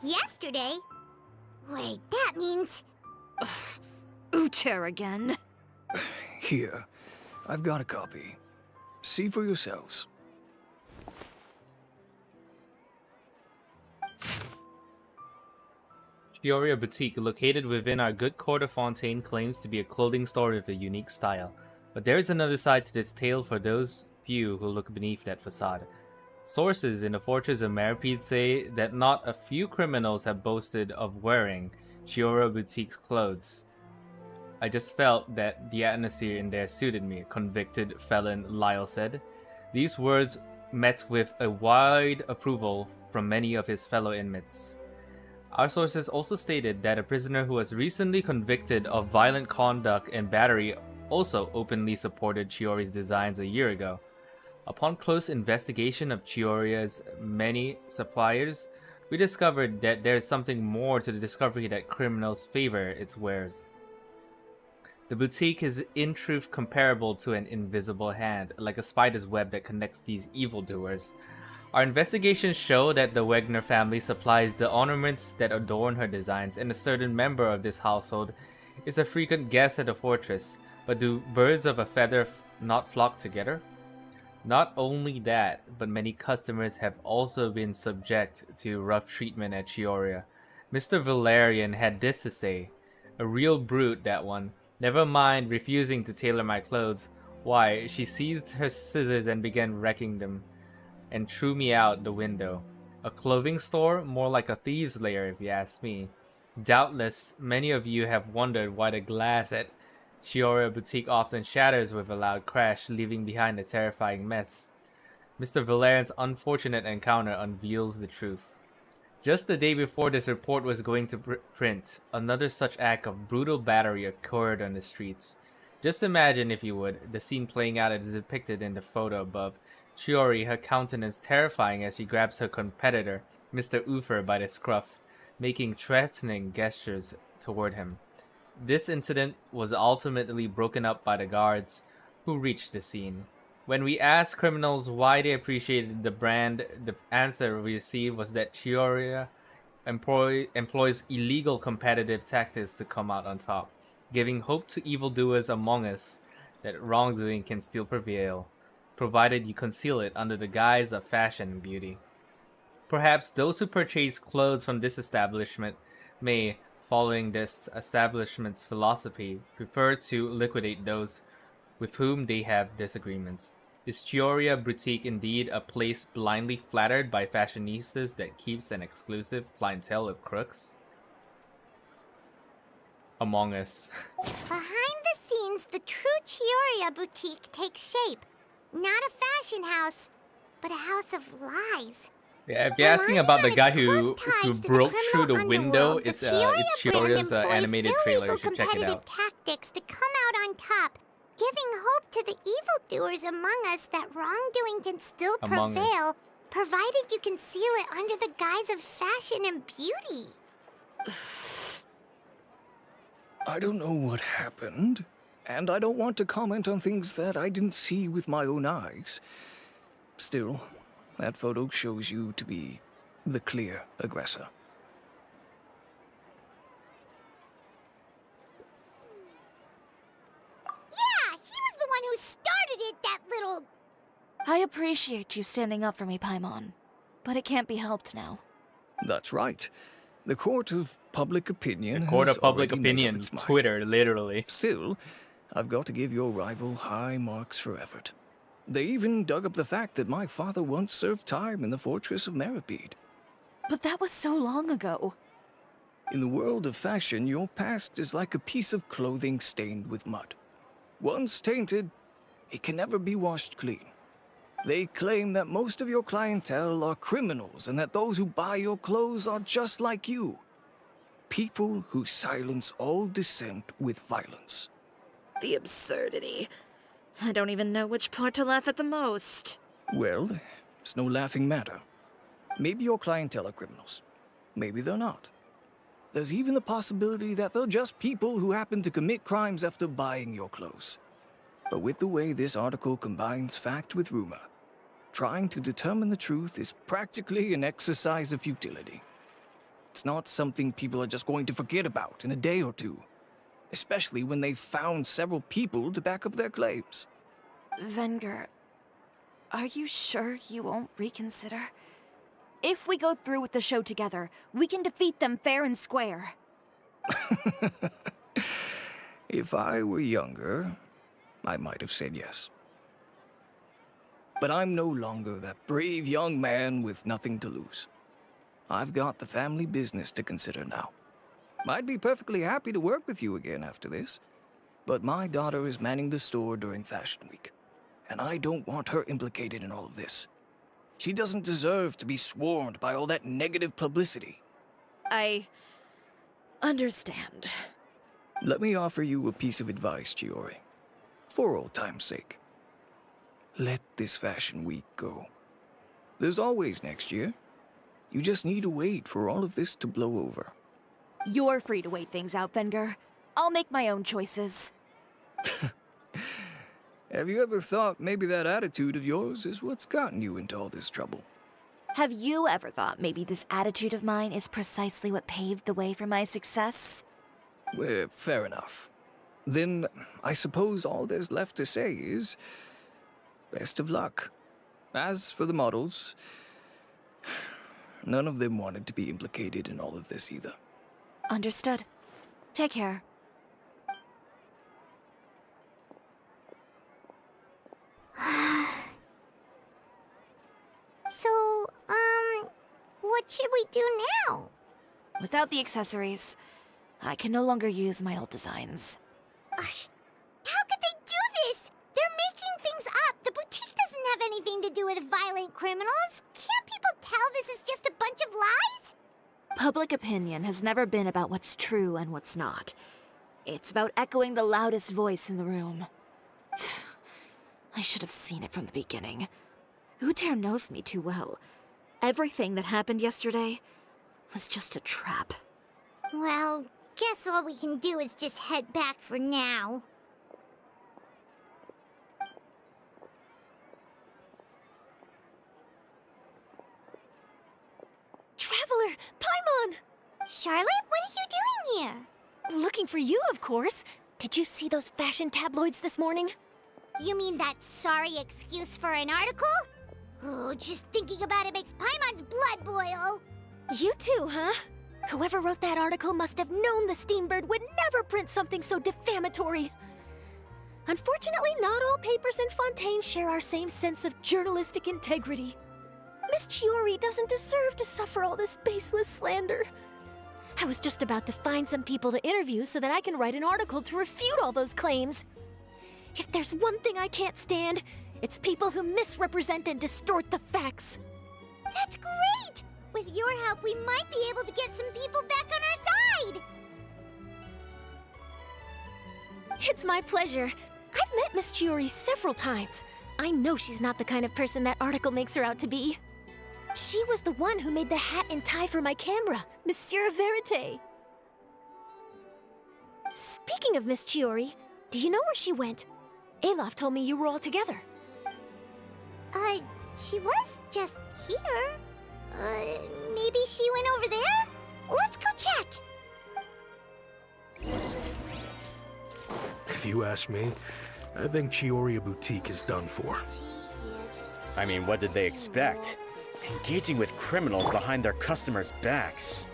Yesterday? Wait, that means... Uter again. Here, I've got a copy. See for yourselves. Chiori Boutique, located within our good quarter Fontaine, claims to be a clothing store with a unique style. But there is another side to this tale for those few who look beneath that facade. Sources in the Fortress of Maripede say that not a few criminals have boasted of wearing Chiori Boutique's clothes. I just felt that the atmosphere in there suited me, convicted felon Lyle said. These words met with a wide approval from many of his fellow inmates. Our sources also stated that a prisoner who was recently convicted of violent conduct and battery also openly supported Chiori's designs a year ago. Upon close investigation of Chioria's many suppliers, we discovered that there is something more to the discovery that criminals favor its wares. The boutique is in truth comparable to an invisible hand, like a spider's web that connects these evildoers. Our investigations show that the Wegner family supplies the ornaments that adorn her designs, and a certain member of this household is a frequent guest at the fortress. But do birds of a feather not flock together? Not only that, but many customers have also been subject to rough treatment at Chioria. Mr. Valerian had this to say. A real brute, that one. Never mind refusing to tailor my clothes. Why, she seized her scissors and began wrecking them, and threw me out the window. A clothing store? More like a thieves' lair, if you ask me. Doubtless, many of you have wondered why the glass at Chiori Boutique often shatters with a loud crash, leaving behind a terrifying mess. Mr. Valerian's unfortunate encounter unveils the truth. Just the day before this report was going to print, another such act of brutal battery occurred on the streets. Just imagine, if you would, the scene playing out as depicted in the photo above. Chiori, her countenance terrifying as she grabs her competitor, Mr. Ufer, by the scruff, making threatening gestures toward him. This incident was ultimately broken up by the guards, who reached the scene. When we asked criminals why they appreciated the brand, the answer we received was that Chiori employs illegal competitive tactics to come out on top, giving hope to evildoers among us that wrongdoing can still prevail, provided you conceal it under the guise of fashion and beauty. Perhaps those who purchase clothes from this establishment may, following this establishment's philosophy, prefer to liquidate those with whom they have disagreements. Is Chiori Boutique indeed a place blindly flattered by fashionistas that keeps an exclusive clientele of crooks? Among Us. Behind the scenes, the true Chiori Boutique takes shape. Not a fashion house, but a house of lies. Yeah, if you're asking about the guy who broke through the window, it's Chiori's animated trailer. You should check it out. Tactics to come out on top, giving hope to the evildoers among us that wrongdoing can still prevail, provided you conceal it under the guise of fashion and beauty. I don't know what happened, and I don't want to comment on things that I didn't see with my own eyes. Still, that photo shows you to be the clear aggressor. Yeah, he was the one who started it, that little... I appreciate you standing up for me, Paimon, but it can't be helped now. That's right. The court of public opinion. The court of public opinion, Twitter, literally. Still, I've got to give your rival high marks for effort. They even dug up the fact that my father once served time in the Fortress of Maripede. But that was so long ago. In the world of fashion, your past is like a piece of clothing stained with mud. Once tainted, it can never be washed clean. They claim that most of your clientele are criminals and that those who buy your clothes are just like you. People who silence all dissent with violence. The absurdity. I don't even know which part to laugh at the most. Well, it's no laughing matter. Maybe your clientele are criminals. Maybe they're not. There's even the possibility that they're just people who happen to commit crimes after buying your clothes. But with the way this article combines fact with rumor, trying to determine the truth is practically an exercise of futility. It's not something people are just going to forget about in a day or two, especially when they've found several people to back up their claims. Venger, are you sure you won't reconsider? If we go through with the show together, we can defeat them fair and square. If I were younger, I might have said yes. But I'm no longer that brave young man with nothing to lose. I've got the family business to consider now. I'd be perfectly happy to work with you again after this, but my daughter is manning the store during Fashion Week, and I don't want her implicated in all of this. She doesn't deserve to be swarmed by all that negative publicity. I understand. Let me offer you a piece of advice, Chiori. For old time's sake. Let this Fashion Week go. There's always next year. You just need to wait for all of this to blow over. You're free to wait things out, Venger. I'll make my own choices. Have you ever thought maybe that attitude of yours is what's gotten you into all this trouble? Have you ever thought maybe this attitude of mine is precisely what paved the way for my success? Well, fair enough. Then I suppose all there's left to say is best of luck. As for the models, none of them wanted to be implicated in all of this either. Understood. Take care. So, what should we do now? Without the accessories, I can no longer use my old designs. How could they do this? They're making things up. The boutique doesn't have anything to do with violent criminals. Can't people tell this is just a bunch of lies? Public opinion has never been about what's true and what's not. It's about echoing the loudest voice in the room. I should have seen it from the beginning. Uter knows me too well. Everything that happened yesterday was just a trap. Well, guess all we can do is just head back for now. Traveler! Paimon! Charlotte, what are you doing here? Looking for you, of course. Did you see those fashion tabloids this morning? You mean that sorry excuse for an article? Oh, just thinking about it makes Paimon's blood boil. You too, huh? Whoever wrote that article must have known the Steambird would never print something so defamatory. Unfortunately, not all papers in Fontaine share our same sense of journalistic integrity. Miss Chiori doesn't deserve to suffer all this baseless slander. I was just about to find some people to interview so that I can write an article to refute all those claims. If there's one thing I can't stand, it's people who misrepresent and distort the facts. That's great! With your help, we might be able to get some people back on our side! It's my pleasure. I've met Miss Chiori several times. I know she's not the kind of person that article makes her out to be. She was the one who made the hat and tie for my camera, Monsieur Verite. Speaking of Miss Chiori, do you know where she went? Alof told me you were all together. She was just here. Maybe she went over there? Let's go check! If you ask me, I think Chiori Boutique is done for. I mean, what did they expect? Engaging with criminals behind their customers' backs.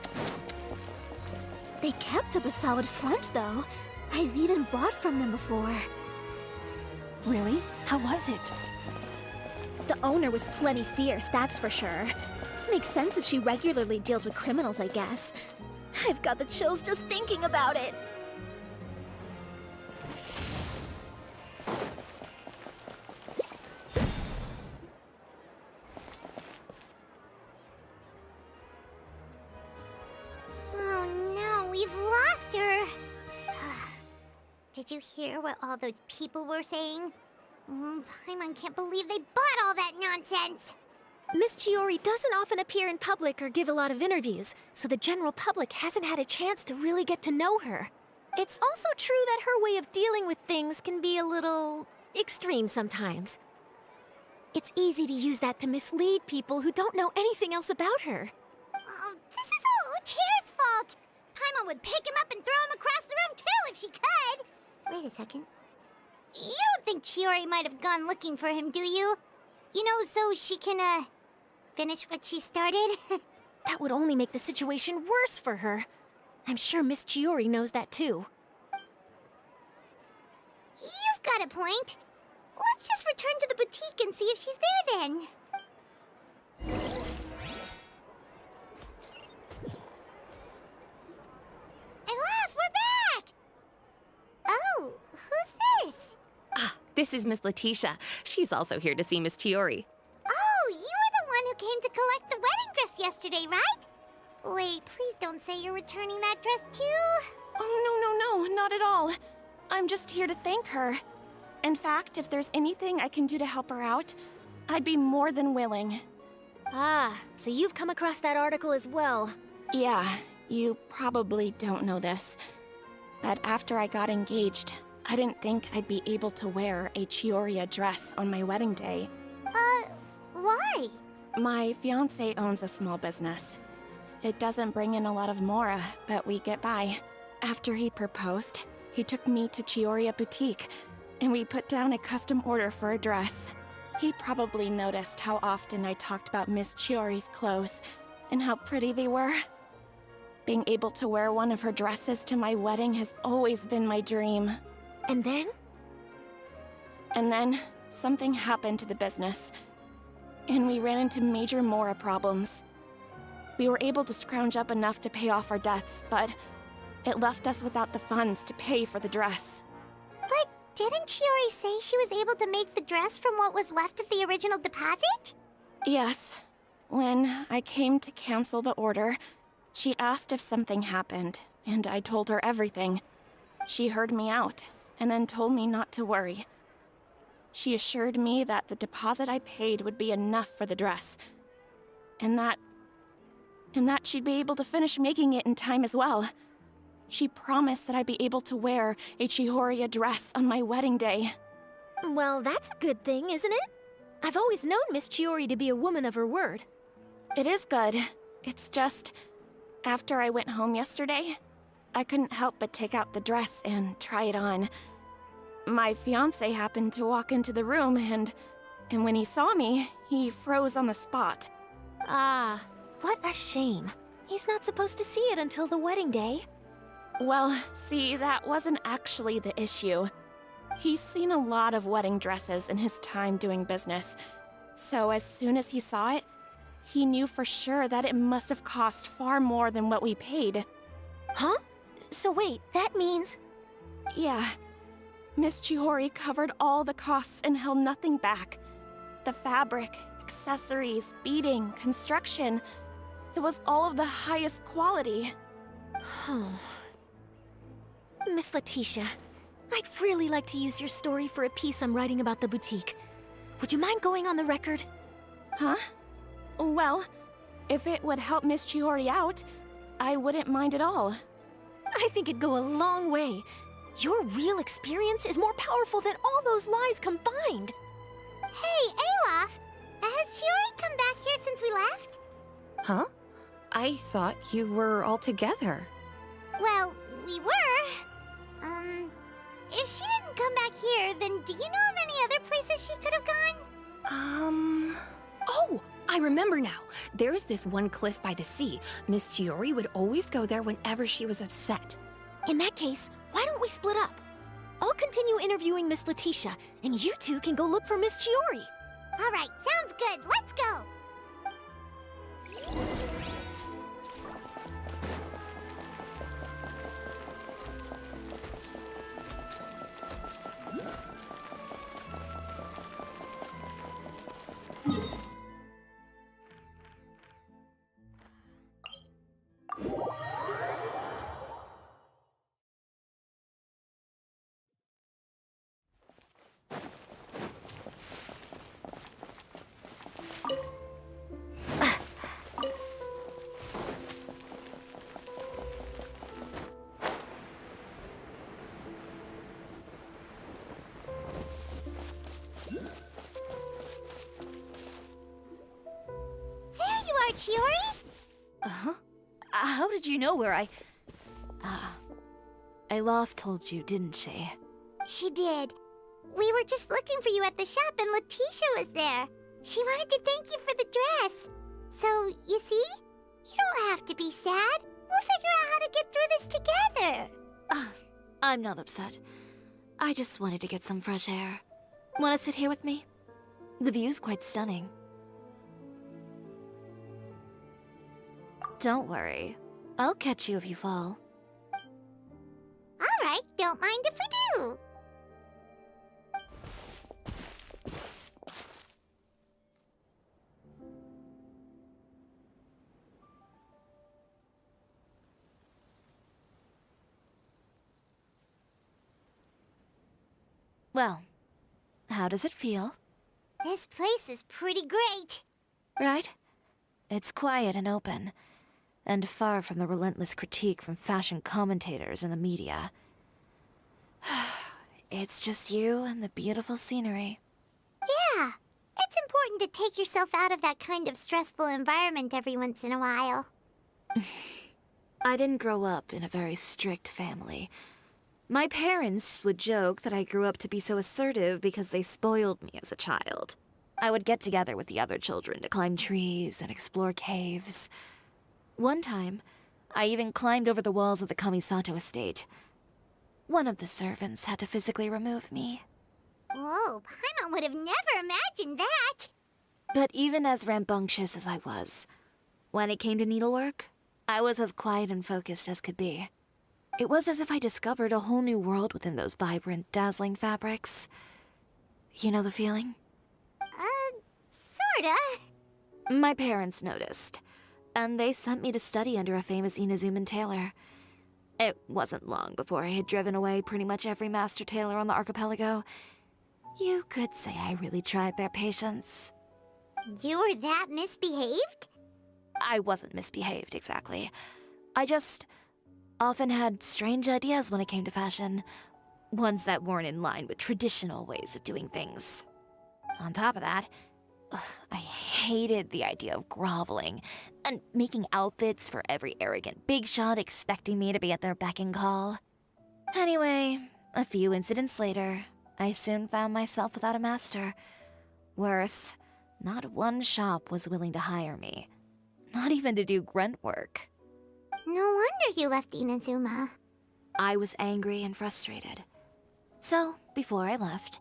They kept up a solid front, though. I've even bought from them before. Really? How was it? The owner was plenty fierce, that's for sure. Makes sense if she regularly deals with criminals, I guess. I've got the chills just thinking about it. Oh no, we've lost her! Did you hear what all those people were saying? Paimon can't believe they bought all that nonsense! Miss Chiori doesn't often appear in public or give a lot of interviews, so the general public hasn't had a chance to really get to know her. It's also true that her way of dealing with things can be a little extreme sometimes. It's easy to use that to mislead people who don't know anything else about her. Oh, this is all Uter's fault! Paimon would pick him up and throw him across the room too if she could! Wait a second. You don't think Chiori might have gone looking for him, do you? You know, so she can, finish what she started? That would only make the situation worse for her. I'm sure Miss Chiori knows that too. You've got a point. Let's just return to the boutique and see if she's there then. Elaf, we're back! Oh, who's this? Ah, this is Miss Letitia. She's also here to see Miss Chiori. Oh, you were the one who came to collect the wedding dress yesterday, right? Wait, please don't say you're returning that dress too. Oh, no, not at all. I'm just here to thank her. In fact, if there's anything I can do to help her out, I'd be more than willing. Ah, so you've come across that article as well. Yeah, you probably don't know this, but after I got engaged, I didn't think I'd be able to wear a Chiori dress on my wedding day. Why? My fiancé owns a small business. It doesn't bring in a lot of mora, but we get by. After he proposed, he took me to Chiori Boutique, and we put down a custom order for a dress. He probably noticed how often I talked about Miss Chiori's clothes, and how pretty they were. Being able to wear one of her dresses to my wedding has always been my dream. And then? And then, something happened to the business, and we ran into major mora problems. We were able to scrounge up enough to pay off our debts, but it left us without the funds to pay for the dress. But didn't Chiori say she was able to make the dress from what was left of the original deposit? Yes. When I came to cancel the order, she asked if something happened, and I told her everything. She heard me out, and then told me not to worry. She assured me that the deposit I paid would be enough for the dress, and that she'd be able to finish making it in time as well. She promised that I'd be able to wear a Chiori dress on my wedding day. Well, that's a good thing, isn't it? I've always known Miss Chiori to be a woman of her word. It is good. It's just, after I went home yesterday, I couldn't help but take out the dress and try it on. My fiancé happened to walk into the room, and when he saw me, he froze on the spot. Ah, what a shame. He's not supposed to see it until the wedding day. Well, see, that wasn't actually the issue. He's seen a lot of wedding dresses in his time doing business, so as soon as he saw it, he knew for sure that it must have cost far more than what we paid. Huh? So wait, that means... Yeah. Miss Chiori covered all the costs and held nothing back. The fabric, accessories, beading, construction. It was all of the highest quality. Miss Letitia, I'd really like to use your story for a piece I'm writing about the boutique. Would you mind going on the record? Huh? Well, if it would help Miss Chiori out, I wouldn't mind at all. I think it'd go a long way. Your real experience is more powerful than all those lies combined. Hey, Olaf! Has Chiori come back here since we left? Huh? I thought you were all together. Well, we were. If she didn't come back here, then do you know of any other places she could have gone? Oh, I remember now. There's this one cliff by the sea. Miss Chiori would always go there whenever she was upset. In that case, why don't we split up? I'll continue interviewing Miss Letitia, and you two can go look for Miss Chiori. All right, sounds good. Let's go. Chiori? Uh-huh. How did you know where Elaf told you, didn't she? She did. We were just looking for you at the shop and Letitia was there. She wanted to thank you for the dress. So, you see? You don't have to be sad. We'll figure out how to get through this together. I'm not upset. I just wanted to get some fresh air. Want to sit here with me? The view's quite stunning. Don't worry. I'll catch you if you fall. Alright, don't mind if we do. Well, how does it feel? This place is pretty great. Right? It's quiet and open, and far from the relentless critique from fashion commentators and the media. It's just you and the beautiful scenery. Yeah, it's important to take yourself out of that kind of stressful environment every once in a while. I didn't grow up in a very strict family. My parents would joke that I grew up to be so assertive because they spoiled me as a child. I would get together with the other children to climb trees and explore caves. One time, I even climbed over the walls of the Kamisato estate. One of the servants had to physically remove me. Whoa, Paimon would have never imagined that! But even as rambunctious as I was, when it came to needlework, I was as quiet and focused as could be. It was as if I discovered a whole new world within those vibrant, dazzling fabrics. You know the feeling? Sorta. My parents noticed, and they sent me to study under a famous Inazuman tailor. It wasn't long before I had driven away pretty much every master tailor on the archipelago. You could say I really tried their patience. You were that misbehaved? I wasn't misbehaved, exactly. I just often had strange ideas when it came to fashion. Ones that weren't in line with traditional ways of doing things. On top of that, I hated the idea of groveling and making outfits for every arrogant big shot expecting me to be at their beck and call. Anyway, a few incidents later, I soon found myself without a master. Worse, not one shop was willing to hire me. Not even to do grunt work. No wonder you left Inazuma. I was angry and frustrated. So, before I left,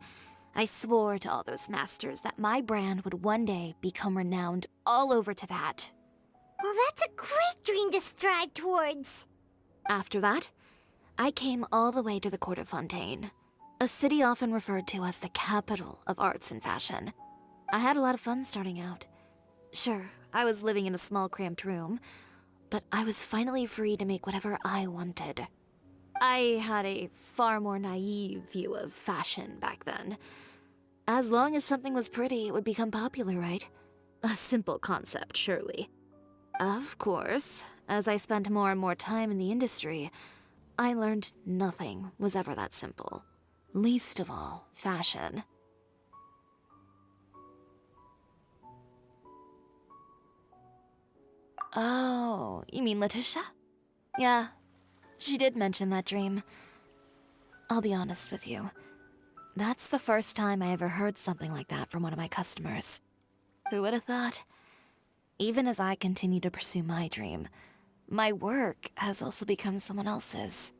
I swore to all those masters that my brand would one day become renowned all over Teyvat. Well, that's a great dream to strive towards. After that, I came all the way to the court of Fontaine, a city often referred to as the capital of arts and fashion. I had a lot of fun starting out. Sure, I was living in a small cramped room, but I was finally free to make whatever I wanted. I had a far more naive view of fashion back then. As long as something was pretty, it would become popular, right? A simple concept, surely. Of course, as I spent more and more time in the industry, I learned nothing was ever that simple. Least of all, fashion. Oh, you mean Letitia? Yeah, she did mention that dream. I'll be honest with you. That's the first time I ever heard something like that from one of my customers. Who would have thought? Even as I continue to pursue my dream, my work has also become someone else's.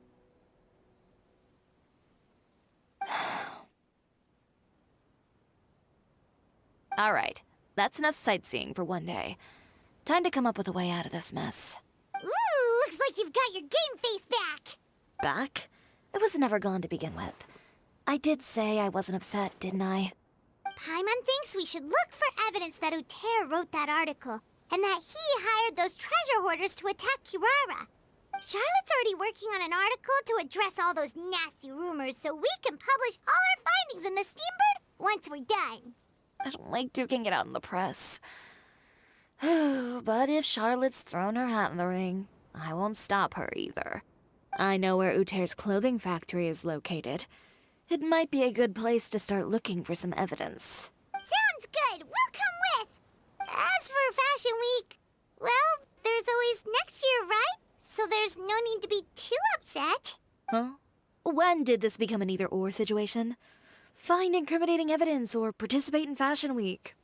Alright, that's enough sightseeing for one day. Time to come up with a way out of this mess. Ooh, looks like you've got your game face back! Back? It was never gone to begin with. I did say I wasn't upset, didn't I? Paimon thinks we should look for evidence that Uter wrote that article, and that he hired those treasure hoarders to attack Kirara. Charlotte's already working on an article to address all those nasty rumors so we can publish all our findings in the Steambird once we're done. I don't like duking it out in the press. But if Charlotte's thrown her hat in the ring, I won't stop her either. I know where Uter's clothing factory is located. It might be a good place to start looking for some evidence. Sounds good. We'll come with. As for Fashion Week, well, there's always next year, right? So there's no need to be too upset. Huh? When did this become an either-or situation? Find incriminating evidence or participate in Fashion Week.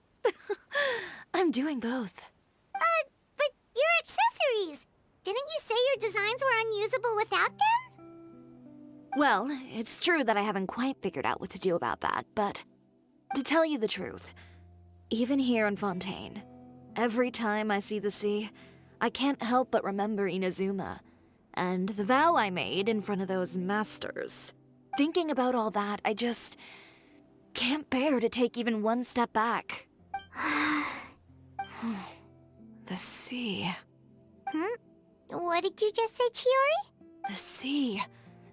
I'm doing both. But your accessories! Didn't you say your designs were unusable without them? Well, it's true that I haven't quite figured out what to do about that, but To tell you the truth, even here in Fontaine, every time I see the sea, I can't help but remember Inazuma, and the vow I made in front of those masters. Thinking about all that, I just can't bear to take even one step back. The sea. What did you just say, Chiori? The sea.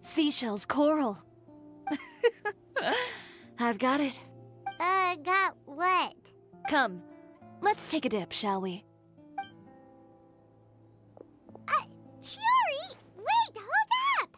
Seashells, coral. I've got it. Got what? Come, let's take a dip, shall we? Chiori! Wait, hold up!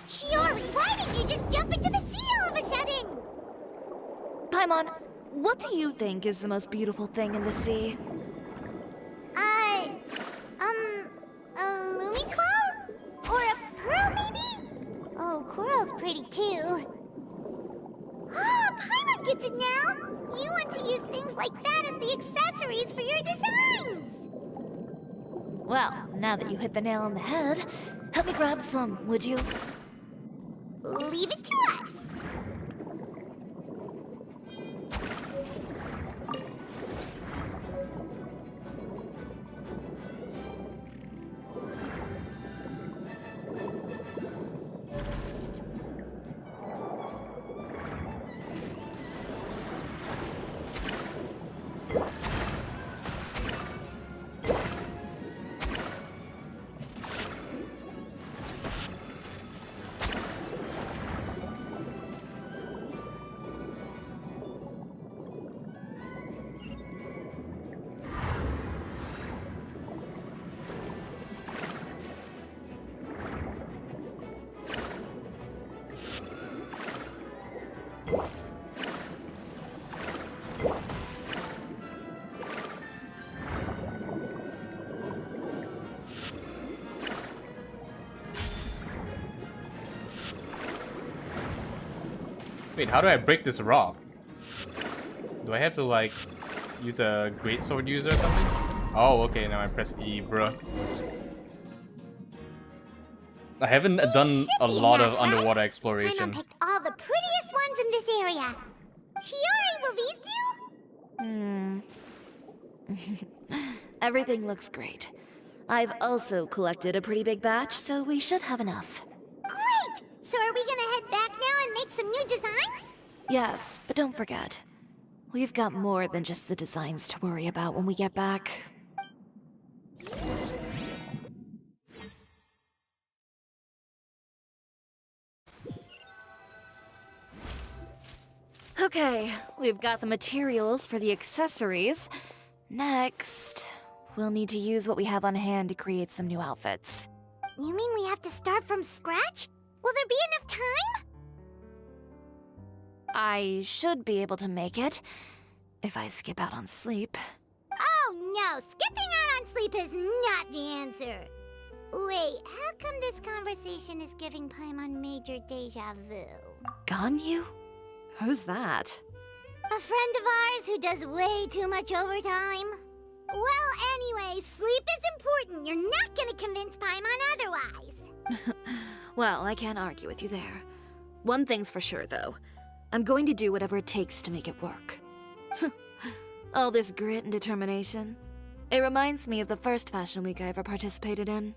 Chiori, why did you just jump into the sea all of a sudden? Paimon, what do you think is the most beautiful thing in the sea? A Lumitwell? Or a pearl, maybe? Oh, coral's pretty too. Ah, Paimon gets it now! You want to use things like that as the accessories for your designs! Well, now that you hit the nail on the head, help me grab some, would you? Leave it to us! Wait, how do I break this rock? Do I have to, like, use a greatsword user or something? Oh, okay, now I press E, bruh. I haven't done a lot of underwater exploration. Paimon picked all the prettiest ones in this area. Chiori, will these do? Everything looks great. I've also collected a pretty big batch, so we should have enough. Great! So are we gonna head back now and make some new designs? Yes, but don't forget, we've got more than just the designs to worry about when we get back. Okay, we've got the materials for the accessories. Next, we'll need to use what we have on hand to create some new outfits. You mean we have to start from scratch? Will there be enough time? I should be able to make it, if I skip out on sleep. Oh no, skipping out on sleep is not the answer. Wait, how come this conversation is giving Paimon major deja vu? Ganyu? Who's that? A friend of ours who does way too much overtime. Well, anyway, sleep is important. You're not gonna convince Paimon otherwise. Well, I can't argue with you there. One thing's for sure, though. I'm going to do whatever it takes to make it work. All this grit and determination. It reminds me of the first fashion week I ever participated in.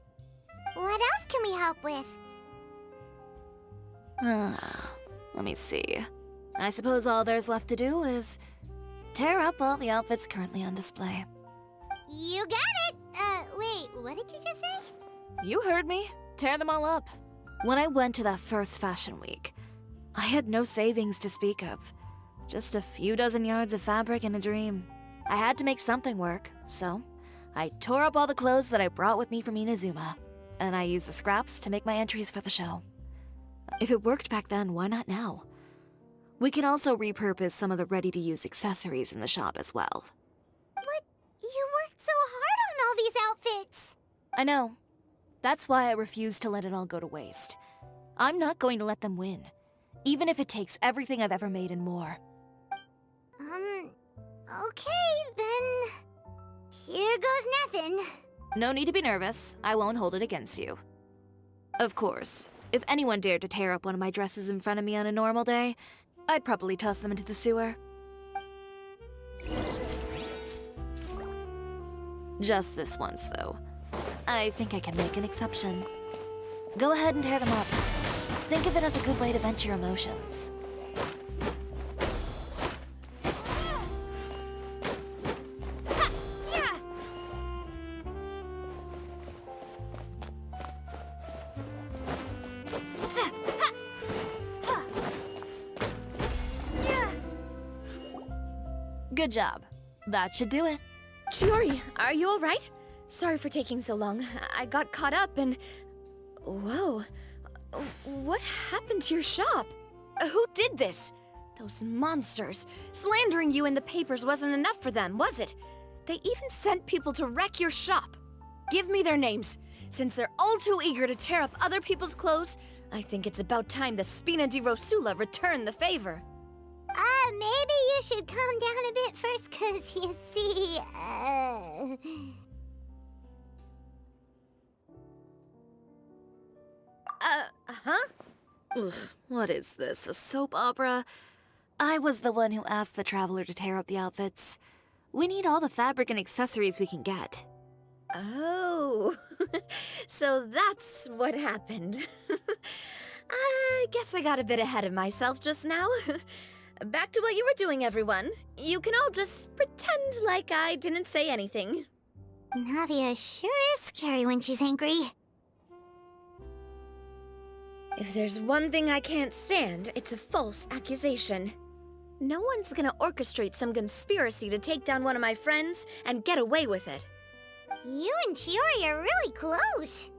What else can we help with? Let me see. I suppose all there's left to do is tear up all the outfits currently on display. You got it! Wait, what did you just say? You heard me. Tear them all up. When I went to that first fashion week, I had no savings to speak of. Just a few dozen yards of fabric and a dream. I had to make something work, so I tore up all the clothes that I brought with me from Inazuma, and I used the scraps to make my entries for the show. If it worked back then, why not now? We can also repurpose some of the ready-to-use accessories in the shop as well. But you worked so hard on all these I know. That's why I refuse to let it all go to waste. I'm not going to let them win, even if it takes everything I've ever made and more. Okay, then. Here goes nothing. No need to be nervous. I won't hold it against you. Of course, if anyone dared to tear up one of my dresses in front of me on a normal day, I'd probably toss them into the sewer. Just this once, though. I think I can make an exception. Go ahead and tear them up. Think of it as a good way to vent your emotions. Good job. That should do it. Chiori, are you alright? Sorry for taking so long. I got caught up and... Whoa. What happened to your shop? Who did this? Those monsters. Slandering you in the papers wasn't enough for them, was it? They even sent people to wreck your shop. Give me their names. Since they're all too eager to tear up other people's clothes, I think it's about time the Spina di Rosula return the favor. Maybe you should calm down a bit first, 'cause you see, Ugh, what is this, a soap opera? I was the one who asked the traveler to tear up the outfits. We need all the fabric and accessories we can get. Oh, so that's what happened. I guess I got a bit ahead of myself just now. Back to what you were doing, everyone. You can all just pretend like I didn't say anything. Navia sure is scary when she's angry. If there's one thing I can't stand, it's a false accusation. No one's gonna orchestrate some conspiracy to take down one of my friends and get away with it. You and Chiori are really close.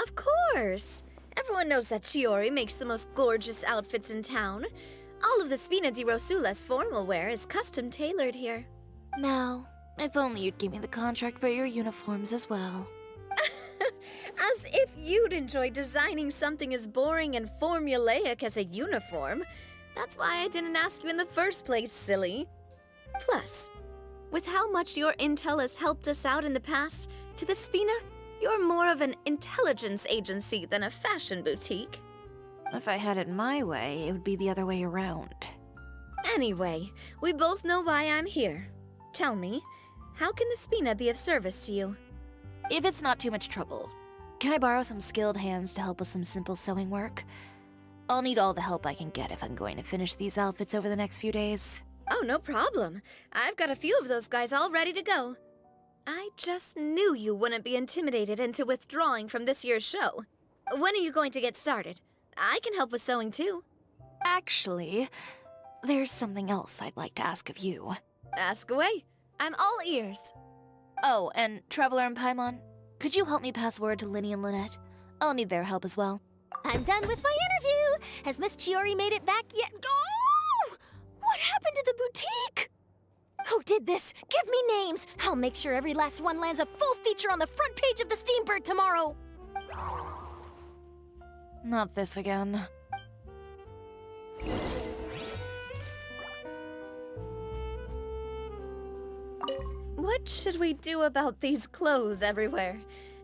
Of course. Everyone knows that Chiori makes the most gorgeous outfits in town. All of the Spina di Rosula's formal wear is custom tailored here. Now, if only you'd give me the contract for your uniforms as well. As if you'd enjoy designing something as boring and formulaic as a uniform. That's why I didn't ask you in the first place, silly. Plus, with how much your intel has helped us out in the past, to the Spina, you're more of an intelligence agency than a fashion boutique. If I had it my way, it would be the other way around. Anyway, we both know why I'm here. Tell me, how can the Spina be of service to you? If it's not too much trouble, can I borrow some skilled hands to help with some simple sewing work? I'll need all the help I can get if I'm going to finish these outfits over the next few days. Oh, no problem. I've got a few of those guys all ready to go. I just knew you wouldn't be intimidated into withdrawing from this year's show. When are you going to get started? I can help with sewing too. Actually, there's something else I'd like to ask of you. Ask away. I'm all ears. Oh, and Traveler and Paimon, could you help me pass word to Linny and Lynette? I'll need their help as well. I'm done with my interview. Has Miss Chiori made it back yet? Oh! What happened to the boutique? Who did this? Give me names. I'll make sure every last one lands a full feature on the front page of the Steambird tomorrow. Not this again. What should we do about these clothes everywhere?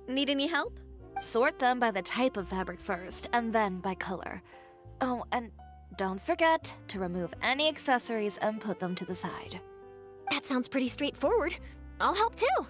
Need any help? Sort them by the type of fabric first, and then by color. Oh, and don't forget to remove any accessories and put them to the side. That sounds pretty straightforward. I'll help too.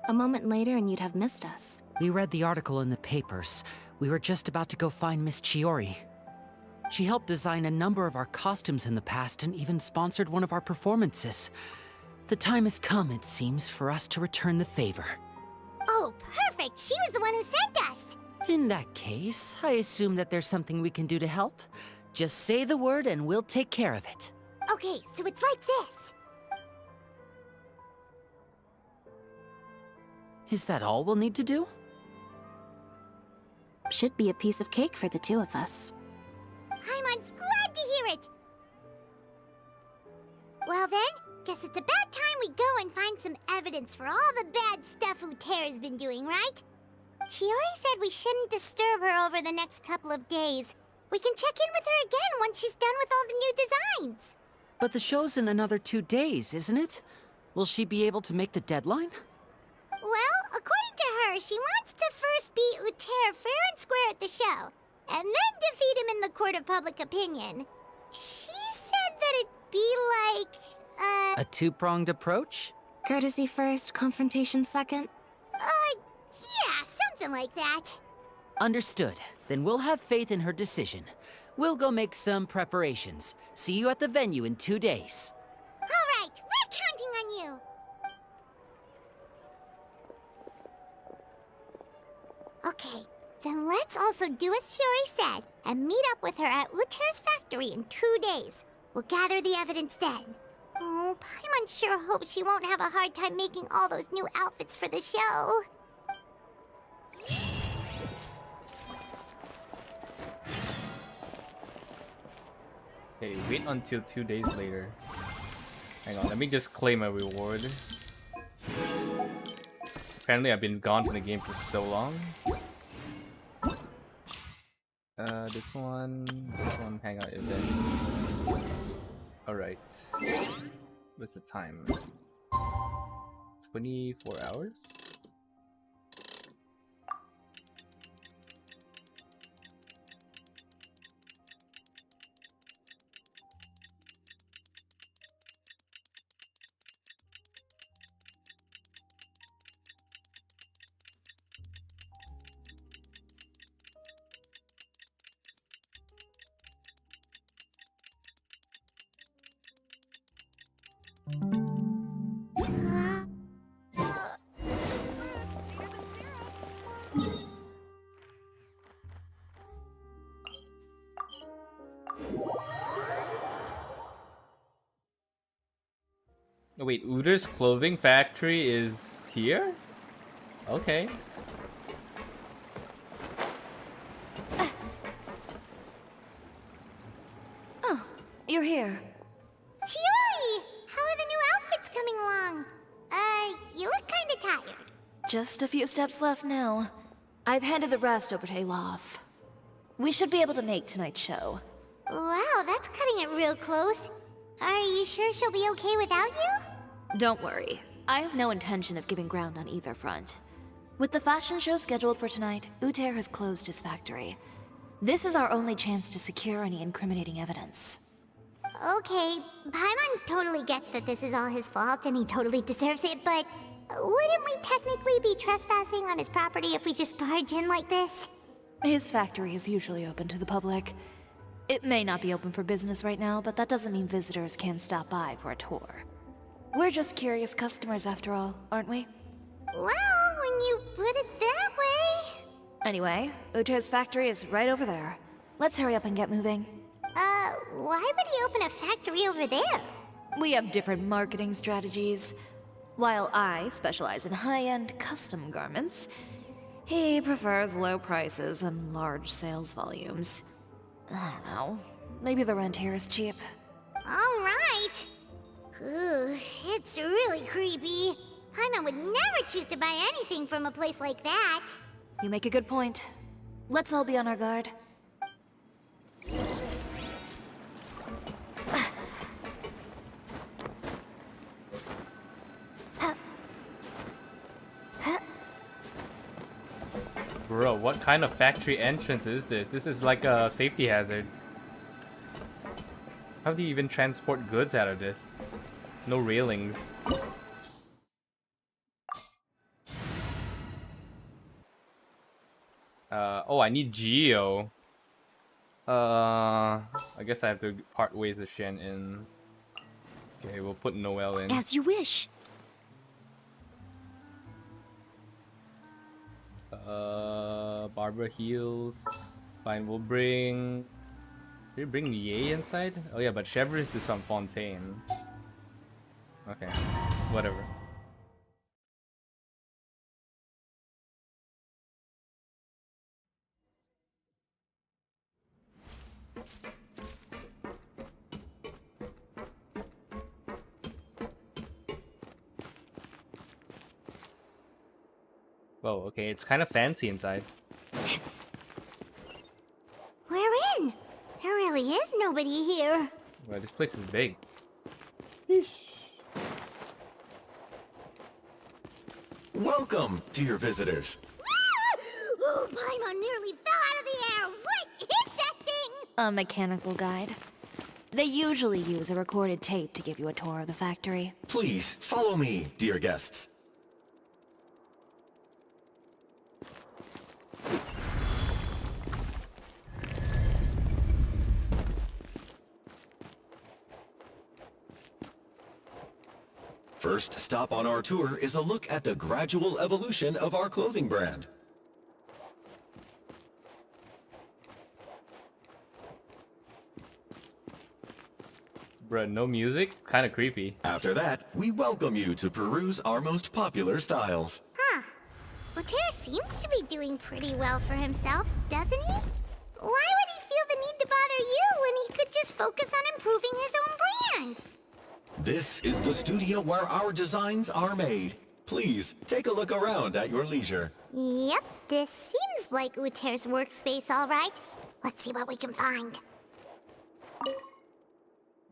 A moment later and you'd have missed us. We read the article in the papers. We were just about to go find Miss Chiori. She helped design a number of our costumes in the past and even sponsored one of our performances. The time has come, it seems, for us to return the favor. Oh, perfect! She was the one who sent us! In that case, I assume that there's something we can do to help. Just say the word and we'll take care of it. Okay, so it's like this. Is that all we'll need to do? Should be a piece of cake for the two of us. Paimon's glad to hear it! Well then, guess it's about time we go and find some evidence for all the bad stuff Uterra's been doing, right? Chiori said we shouldn't disturb her over the next couple of days. We can check in with her again once she's done with all the new designs. But the show's in another 2 days, isn't it? Will she be able to make the deadline? Well, according to her, she wants to first beat Uter fair and square at the show, and then defeat him in the court of public opinion. She said that it'd be like, A two-pronged approach? Courtesy first, confrontation second? Yeah, something like that. Understood. Then we'll have faith in her decision. We'll go make some preparations. See you at the venue in 2 days. All right, we're counting on you. Okay, then let's also do as Chiori said and meet up with her at Uter's factory in 2 days. We'll gather the evidence then. Oh, Paimon sure hopes she won't have a hard time making all those new outfits for the show. Okay, wait until 2 days later. Hang on, let me just claim a reward. Apparently I've been gone from the game for so long. This one, hangout event. Alright. What's the time? 24 hours? Oh, wait, Uter's clothing factory is here? Okay. Oh, you're here. Chiori! How are the new outfits coming along? You look kinda tired. Just a few steps left now. I've handed the rest over to Alof. We should be able to make tonight's show. Wow, that's cutting it real close. Are you sure she'll be okay without you? Don't worry. I have no intention of giving ground on either front. With the fashion show scheduled for tonight, Uter has closed his factory. This is our only chance to secure any incriminating evidence. Okay, Paimon totally gets that this is all his fault and he totally deserves it, but wouldn't we technically be trespassing on his property if we just barge in like this? His factory is usually open to the public. It may not be open for business right now, but that doesn't mean visitors can't stop by for a tour. We're just curious customers after all, aren't we? Well, when you put it that way... Anyway, Uter's factory is right over there. Let's hurry up and get moving. Why would he open a factory over there? We have different marketing strategies. While I specialize in high-end custom garments, he prefers low prices and large sales volumes. I don't know. Maybe the rent here is cheap. Alright. Ugh, it's really creepy. Paimon would never choose to buy anything from a place like that. You make a good point. Let's all be on our guard. Bro, what kind of factory entrance is this? This is like a safety hazard. How do you even transport goods out of this? No railings. Oh, I need Geo. I guess I have to part ways with Shen in. Okay, we'll put Noelle in. As you wish. Barbara heals. Fine, we'll bring. Did we bring Ye inside? Oh yeah, but Chevreuse is from Fontaine. Okay, whatever. Whoa, okay, it's kind of fancy inside. We're in. There really is nobody here. Well, this place is big. Welcome, dear visitors. Oh, Paimon nearly fell out of the air. What is that thing? A mechanical guide. They usually use a recorded tape to give you a tour of the factory. Please follow me, dear guests. First stop on our tour is a look at the gradual evolution of our clothing brand. Bruh, no music? It's kind of creepy. After that, we welcome you to peruse our most popular styles. Huh. Uter seems to be doing pretty well for himself, doesn't he? Why would he feel the need to bother you when he could just focus on improving his own brand? This is the studio where our designs are made. Please, take a look around at your leisure. Yep, this seems like Uter's workspace, all right. Let's see what we can find.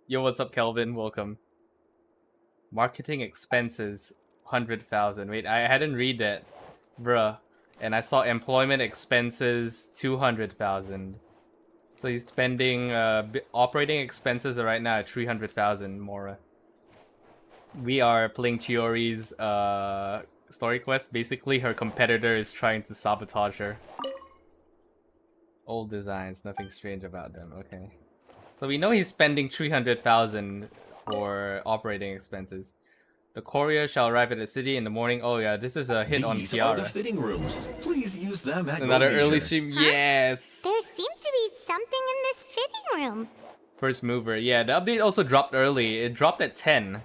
Yo, what's up, Kelvin? Welcome. Marketing expenses, 100,000. Wait, I hadn't read that. Bruh. And I saw employment expenses, 200,000. So he's spending, operating expenses right now at 300,000, Mora. We are playing Chiori's, story quest. Basically, her competitor is trying to sabotage her. Old designs, nothing strange about them, okay. So we know he's spending 300,000 for operating expenses. The courier shall arrive at the city in the morning. Oh yeah, this is a hit on These Kiara. are the fitting rooms. Please use them at Another your early leisure. stream, yes! There seems to be something in this fitting room. First mover, yeah, the update also dropped early. It dropped at 10.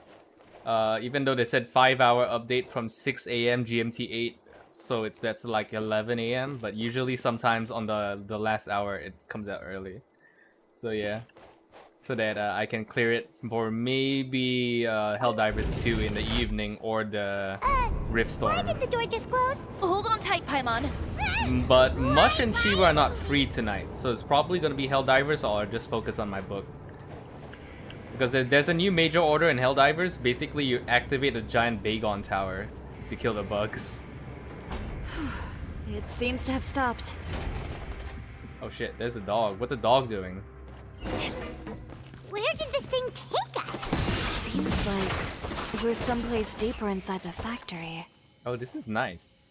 Even though they said 5-hour update from 6 AM GMT 8. So that's like 11 AM. But usually sometimes on the last hour it comes out early. So yeah. So that I can clear it for maybe Helldivers 2 in the evening or the Riftstorm. Why did the door just close? Hold on tight, Paimon. But Mush and Shiva are not free tonight, so it's probably gonna be Helldivers or just focus on my book. Because there's a new major order in Helldivers. Basically, you activate a giant Bagon tower to kill the bugs. It seems to have stopped. Oh shit, there's a dog. What's the dog doing? Where did this thing take us? Seems like we're someplace deeper inside the factory. Oh, this is nice.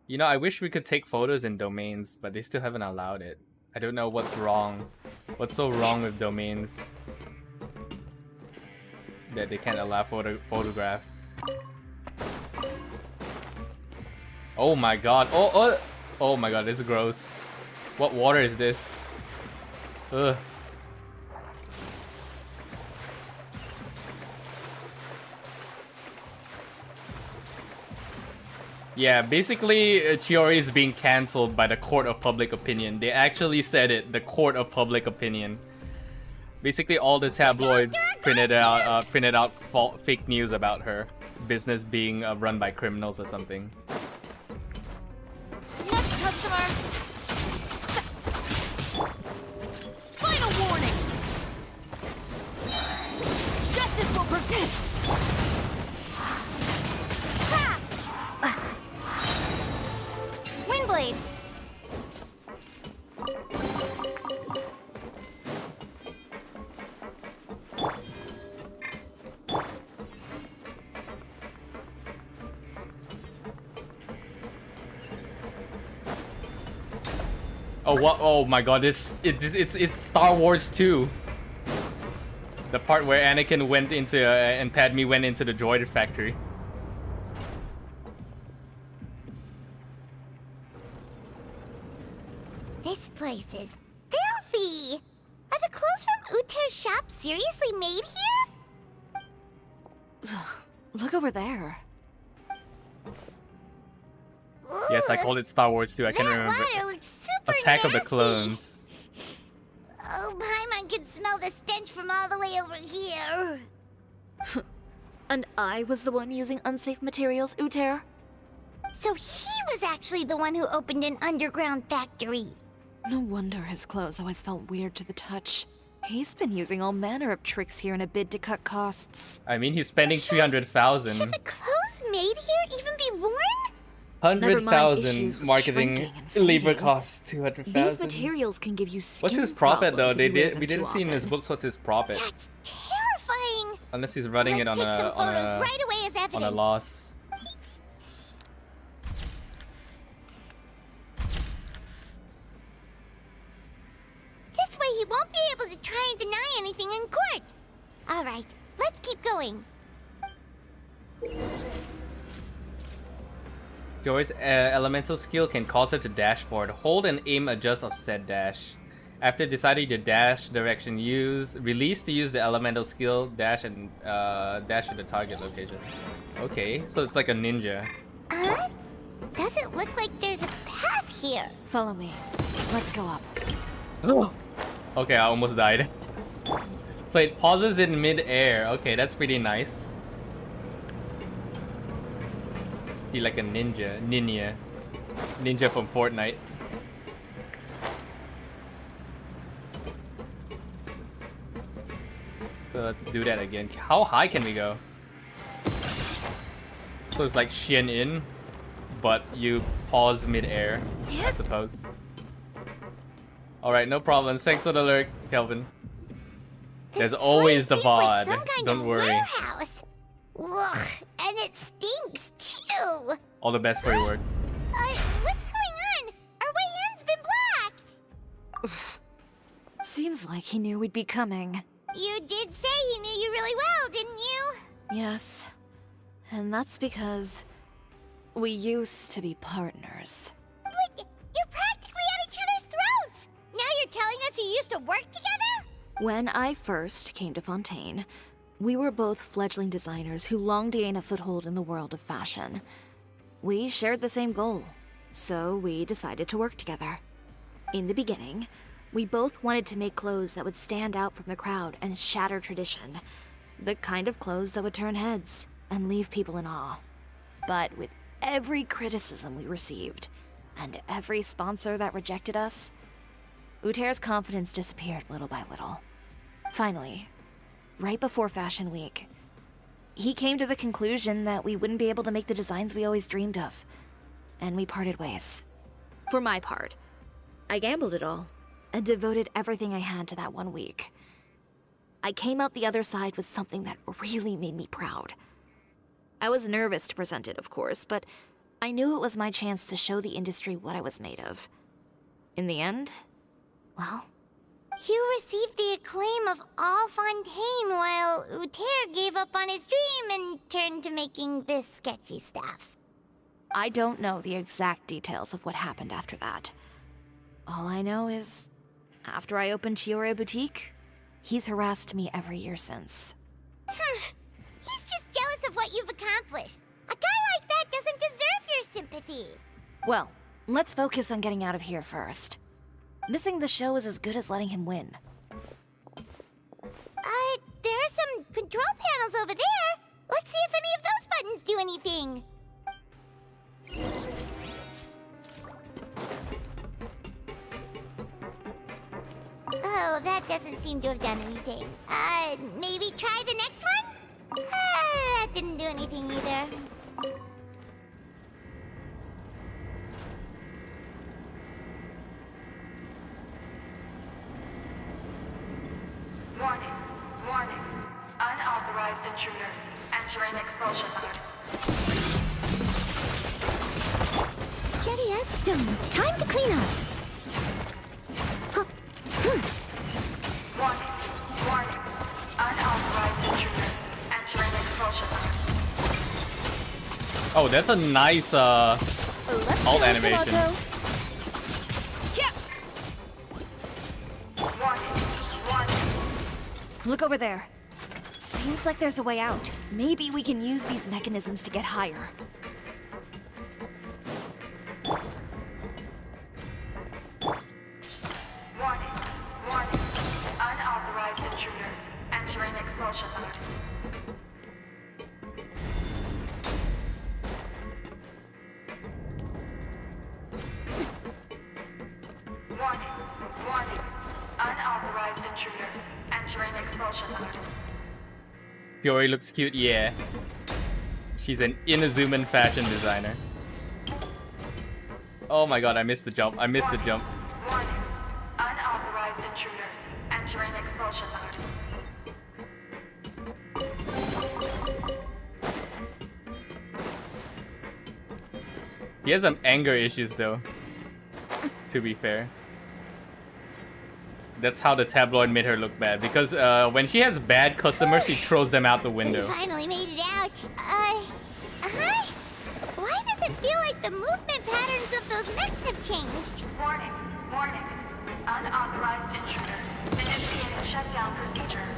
You know, I wish we could take photos in domains, but they still haven't allowed it. I don't know what's wrong. What's so wrong with domains that they can't allow photographs? Oh my god. Oh my god, this is gross. What water is this? Ugh. Yeah, basically, Chiori is being cancelled by the Court of Public Opinion. They actually said it, the Court of Public Opinion. Basically, all the tabloids printed out fake news about her business being run by criminals or something. Next customer. Final warning. Justice will prevail. Windblade. Oh what? Oh my God! It's Star Wars 2. The part where Anakin went into and Padme went into the droid factory. This place is filthy! Are the clothes from Uter's shop seriously made here? Look over there. Yes, I called it Star Wars 2. I can't remember. Water looks super Attack of the nasty. Clones. Oh, Paimon can smell the stench from all the way over here. And I was the one using unsafe materials, Uter? So he was actually the one who opened an underground factory. No wonder his clothes always felt weird to the touch. He's been using all manner of tricks here in a bid to cut costs. I mean, he's spending 300,000. Should the clothes made here even be worn? 100,000 marketing labor costs. These 200,000. materials can give you skin What's his profit though? problems if you wear them We didn't too see in his often. books what's his profit. That's terrifying. Unless he's running it on Let's take some photos a right away as evidence. on a loss. This way he won't be able to try and deny anything in court. All right, let's keep going. Chiori's elemental skill can cause her to dash forward. Hold and aim adjust of said dash. After deciding your dash direction, release to use the elemental skill, dash and dash to the target location. Okay, so it's like a ninja. Doesn't look like there's a path here. Follow me. Let's go up. Okay, I almost died. So it pauses in mid-air. Okay, that's pretty nice. Be like a ninja. Ninja from Fortnite. So let's do that again. How high can we go? So it's like Shin in, but you pause mid-air, I suppose. Alright, no problem. Thanks for the alert, Kelvin. There's always the VOD. Don't worry. Warehouse. Ugh, and it stinks too. All the best for your work. What's going on? Our way in's been blocked. Seems like he knew we'd be coming. You did say he knew you really well, didn't you? Yes. And that's because we used to be partners. But you're practically at each other's throats. Now you're telling us you used to work together? When I first came to Fontaine, we were both fledgling designers who longed to gain a foothold in the world of fashion. We shared the same goal, so we decided to work together. In the beginning, we both wanted to make clothes that would stand out from the crowd and shatter tradition. The kind of clothes that would turn heads and leave people in awe. But with every criticism we received, and every sponsor that rejected us, Uter's confidence disappeared little by little. Finally, right before Fashion Week, he came to the conclusion that we wouldn't be able to make the designs we always dreamed of, and we parted ways. For my part, I gambled it all, and devoted everything I had to that 1 week. I came out the other side with something that really made me proud. I was nervous to present it, of course, but I knew it was my chance to show the industry what I was made of. In the end, well, You received the acclaim of all Fontaine while Uter gave up on his dream and turned to making this sketchy stuff. I don't know the exact details of what happened after that. All I know is, after I opened Chiori Boutique, he's harassed me every year since. He's just jealous of what you've accomplished. A guy like that doesn't deserve your sympathy. Well, let's focus on getting out of here first. Missing the show is as good as letting him win. There are some control panels over there. Let's see if any of those buttons do anything. Oh, that doesn't seem to have done anything. Maybe try the next one? That didn't do anything either. Warning. Warning. Unauthorized intruders entering expulsion mode. Steady as stone. Time to clean up. Oh, that's a nice alt animation. Yeah. Look over there. Seems like there's a way out. Maybe we can use these mechanisms to get higher. Warning. Warning. Unauthorized intruders entering expulsion mode. Warning. Warning. Unauthorized intruders entering expulsion mode. Chiori looks cute, yeah. She's an Inazuman fashion designer. Oh my god, I missed the jump. I missed the jump. Warning. Unauthorized intruders entering expulsion mode. He has some anger issues though, to be fair. That's how the tabloid made her look bad, because when she has bad customers, she throws them out the window. We finally made it out. Hi? Why does it feel like the movement patterns of those mechs have changed? Warning. Warning. Unauthorized intruders initiating shutdown procedure.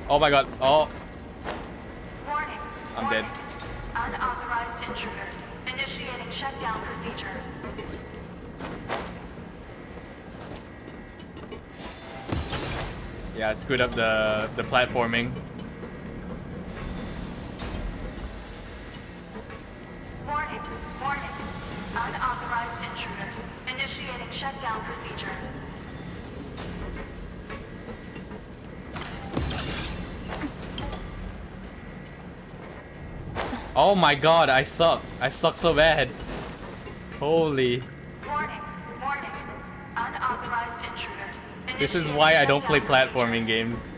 Oh my god, oh. Warning. I'm dead. Unauthorized intruders initiating shutdown procedure. Yeah, it screwed up the platforming. Warning. Warning. Unauthorized intruders initiating shutdown procedure. Oh my god, I suck. I suck so bad. Holy. Warning. Warning. Unauthorized intruders. This is why I don't play platforming games.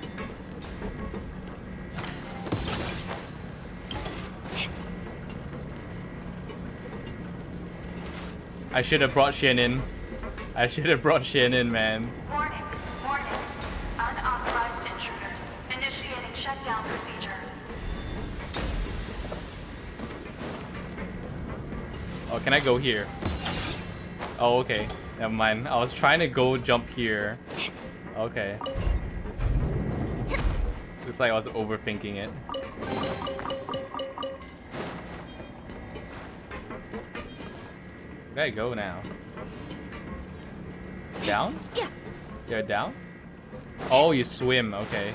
I should have brought Shin in. I should have brought Shin in, man. Warning. Warning. Unauthorized intruders initiating shutdown procedure. Oh, can I go here? Oh, okay. Never mind. I was trying to go jump here. Okay. Looks like I was overthinking it. Where do I go now? Down? Yeah. You're down? Oh, you swim. Okay.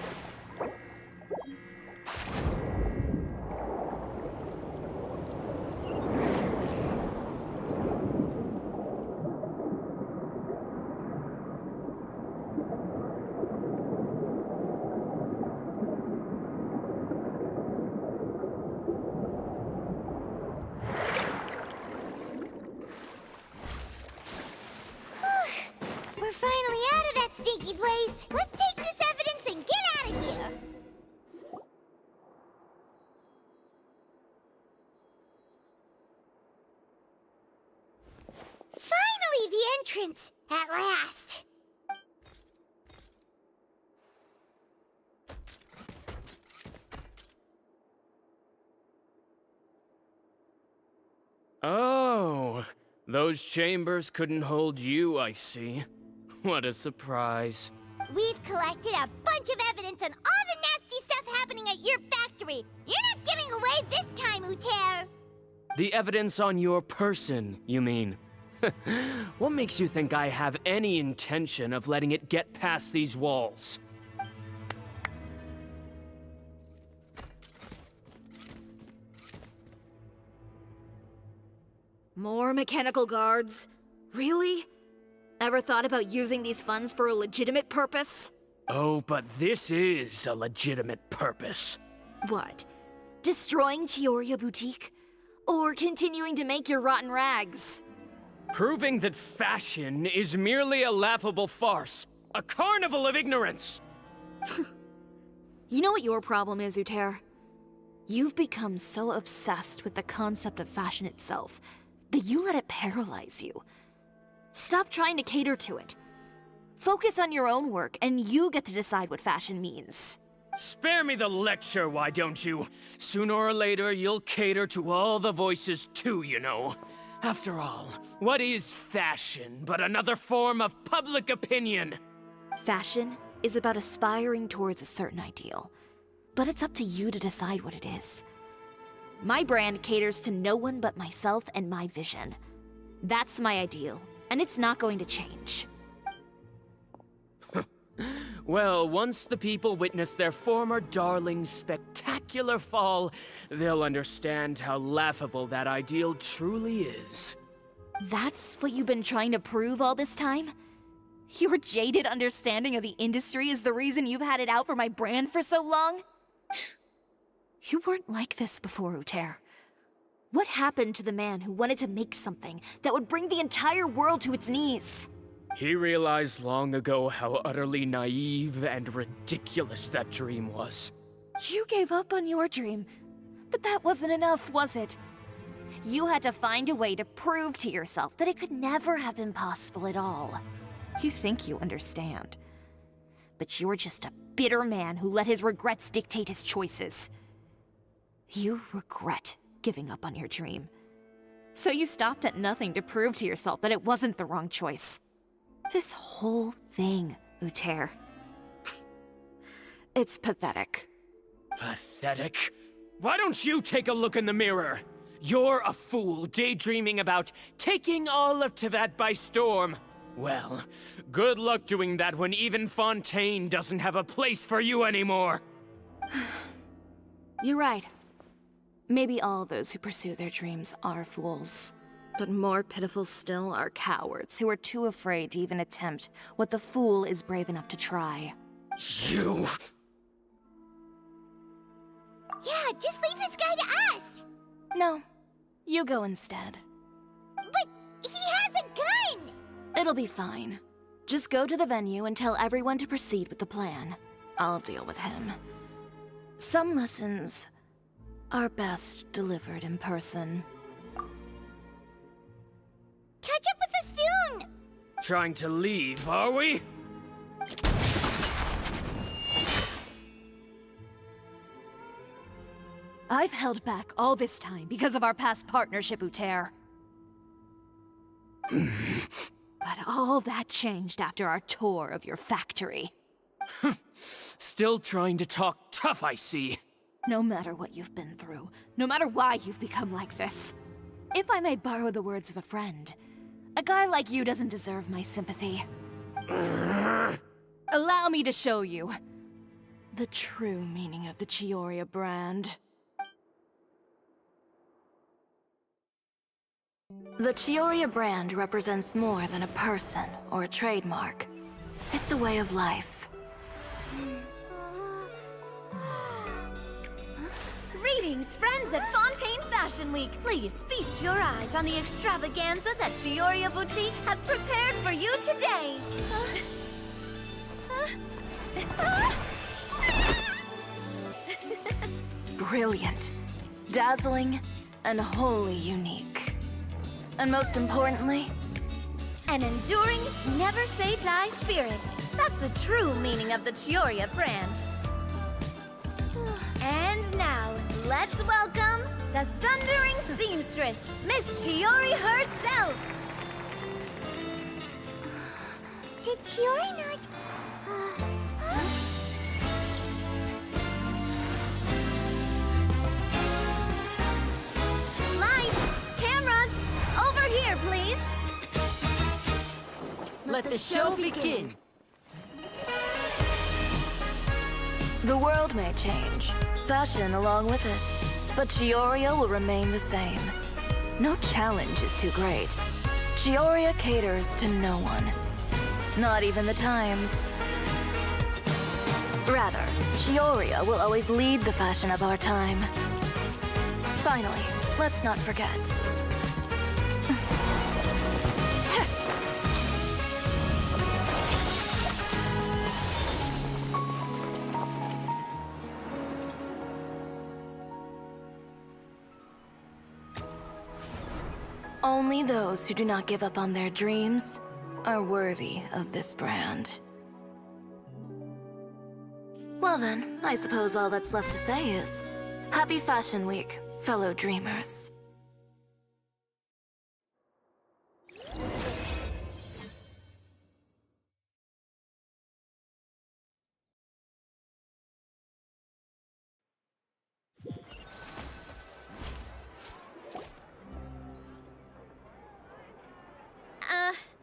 We're finally out of that stinky place. Let's take this evidence and get out of here. Finally, the entrance. At last. Oh, those chambers couldn't hold you, I see. What a surprise. We've collected a bunch of evidence on all the nasty stuff happening at your factory. You're not getting away this time, Uter. The evidence on your person, you mean? What makes you think I have any intention of letting it get past these walls? More mechanical guards? Really? Ever thought about using these funds for a legitimate purpose? Oh, but this is a legitimate purpose. What? Destroying Chioria Boutique? Or continuing to make your rotten rags? Proving that fashion is merely a laughable farce. A carnival of ignorance! You know what your problem is, Uter? You've become so obsessed with the concept of fashion itself that you let it paralyze you. Stop trying to cater to it. Focus on your own work, and you get to decide what fashion means. Spare me the lecture, why don't you? Sooner or later, you'll cater to all the voices too, you know. After all, what is fashion but another form of public opinion? Fashion is about aspiring towards a certain ideal, but it's up to you to decide what it is. My brand caters to no one but myself and my vision. That's my ideal, and it's not going to change. Well, once the people witness their former darling's spectacular fall, they'll understand how laughable that ideal truly is. That's what you've been trying to prove all this time? Your jaded understanding of the industry is the reason you've had it out for my brand for so long? You weren't like this before, Uter. What happened to the man who wanted to make something that would bring the entire world to its knees? He realized long ago how utterly naive and ridiculous that dream was. You gave up on your dream, but that wasn't enough, was it? You had to find a way to prove to yourself that it could never have been possible at all. You think you understand, but you're just a bitter man who let his regrets dictate his choices. You regret giving up on your dream. So you stopped at nothing to prove to yourself that it wasn't the wrong choice. This whole thing, Uter. It's pathetic. Pathetic? Why don't you take a look in the mirror? You're a fool daydreaming about taking all of Tibet by storm. Well, good luck doing that when even Fontaine doesn't have a place for you anymore. You're right. Maybe all those who pursue their dreams are fools. But more pitiful still are cowards who are too afraid to even attempt what the fool is brave enough to try. You... Yeah, just leave this guy to us! No, you go instead. But he has a gun! It'll be fine. Just go to the venue and tell everyone to proceed with the plan. I'll deal with him. Some lessons are best delivered in person. Catch up with us soon! Trying to leave, are we? I've held back all this time because of our past partnership, Uter. But all that changed after our tour of your factory. Still trying to talk tough, I see. No matter what you've been through, no matter why you've become like this. If I may borrow the words of a friend, a guy like you doesn't deserve my sympathy. Allow me to show you the true meaning of the Chiori brand. The Chiori brand represents more than a person or a trademark. It's a way of life. Greetings, friends at Fontaine Fashion Week. Please feast your eyes on the extravaganza that Chiori Boutique has prepared for you today. Brilliant, dazzling, and wholly unique. And most importantly, an enduring, never-say-die spirit. That's the true meaning of the Chiori brand. And now, let's welcome the thundering seamstress, Miss Chiori herself! Did Chiori not... Lights! Cameras! Over here, please! Let the show begin! the world may change, fashion along with it, but Chioria will remain the same. No challenge is too great. Chioria caters to no one. Not even the times. Rather, Chioria will always lead the fashion of our time. Finally, let's not forget. Only those who do not give up on their dreams are worthy of this brand. Well then, I suppose all that's left to say is, Happy Fashion Week, fellow dreamers.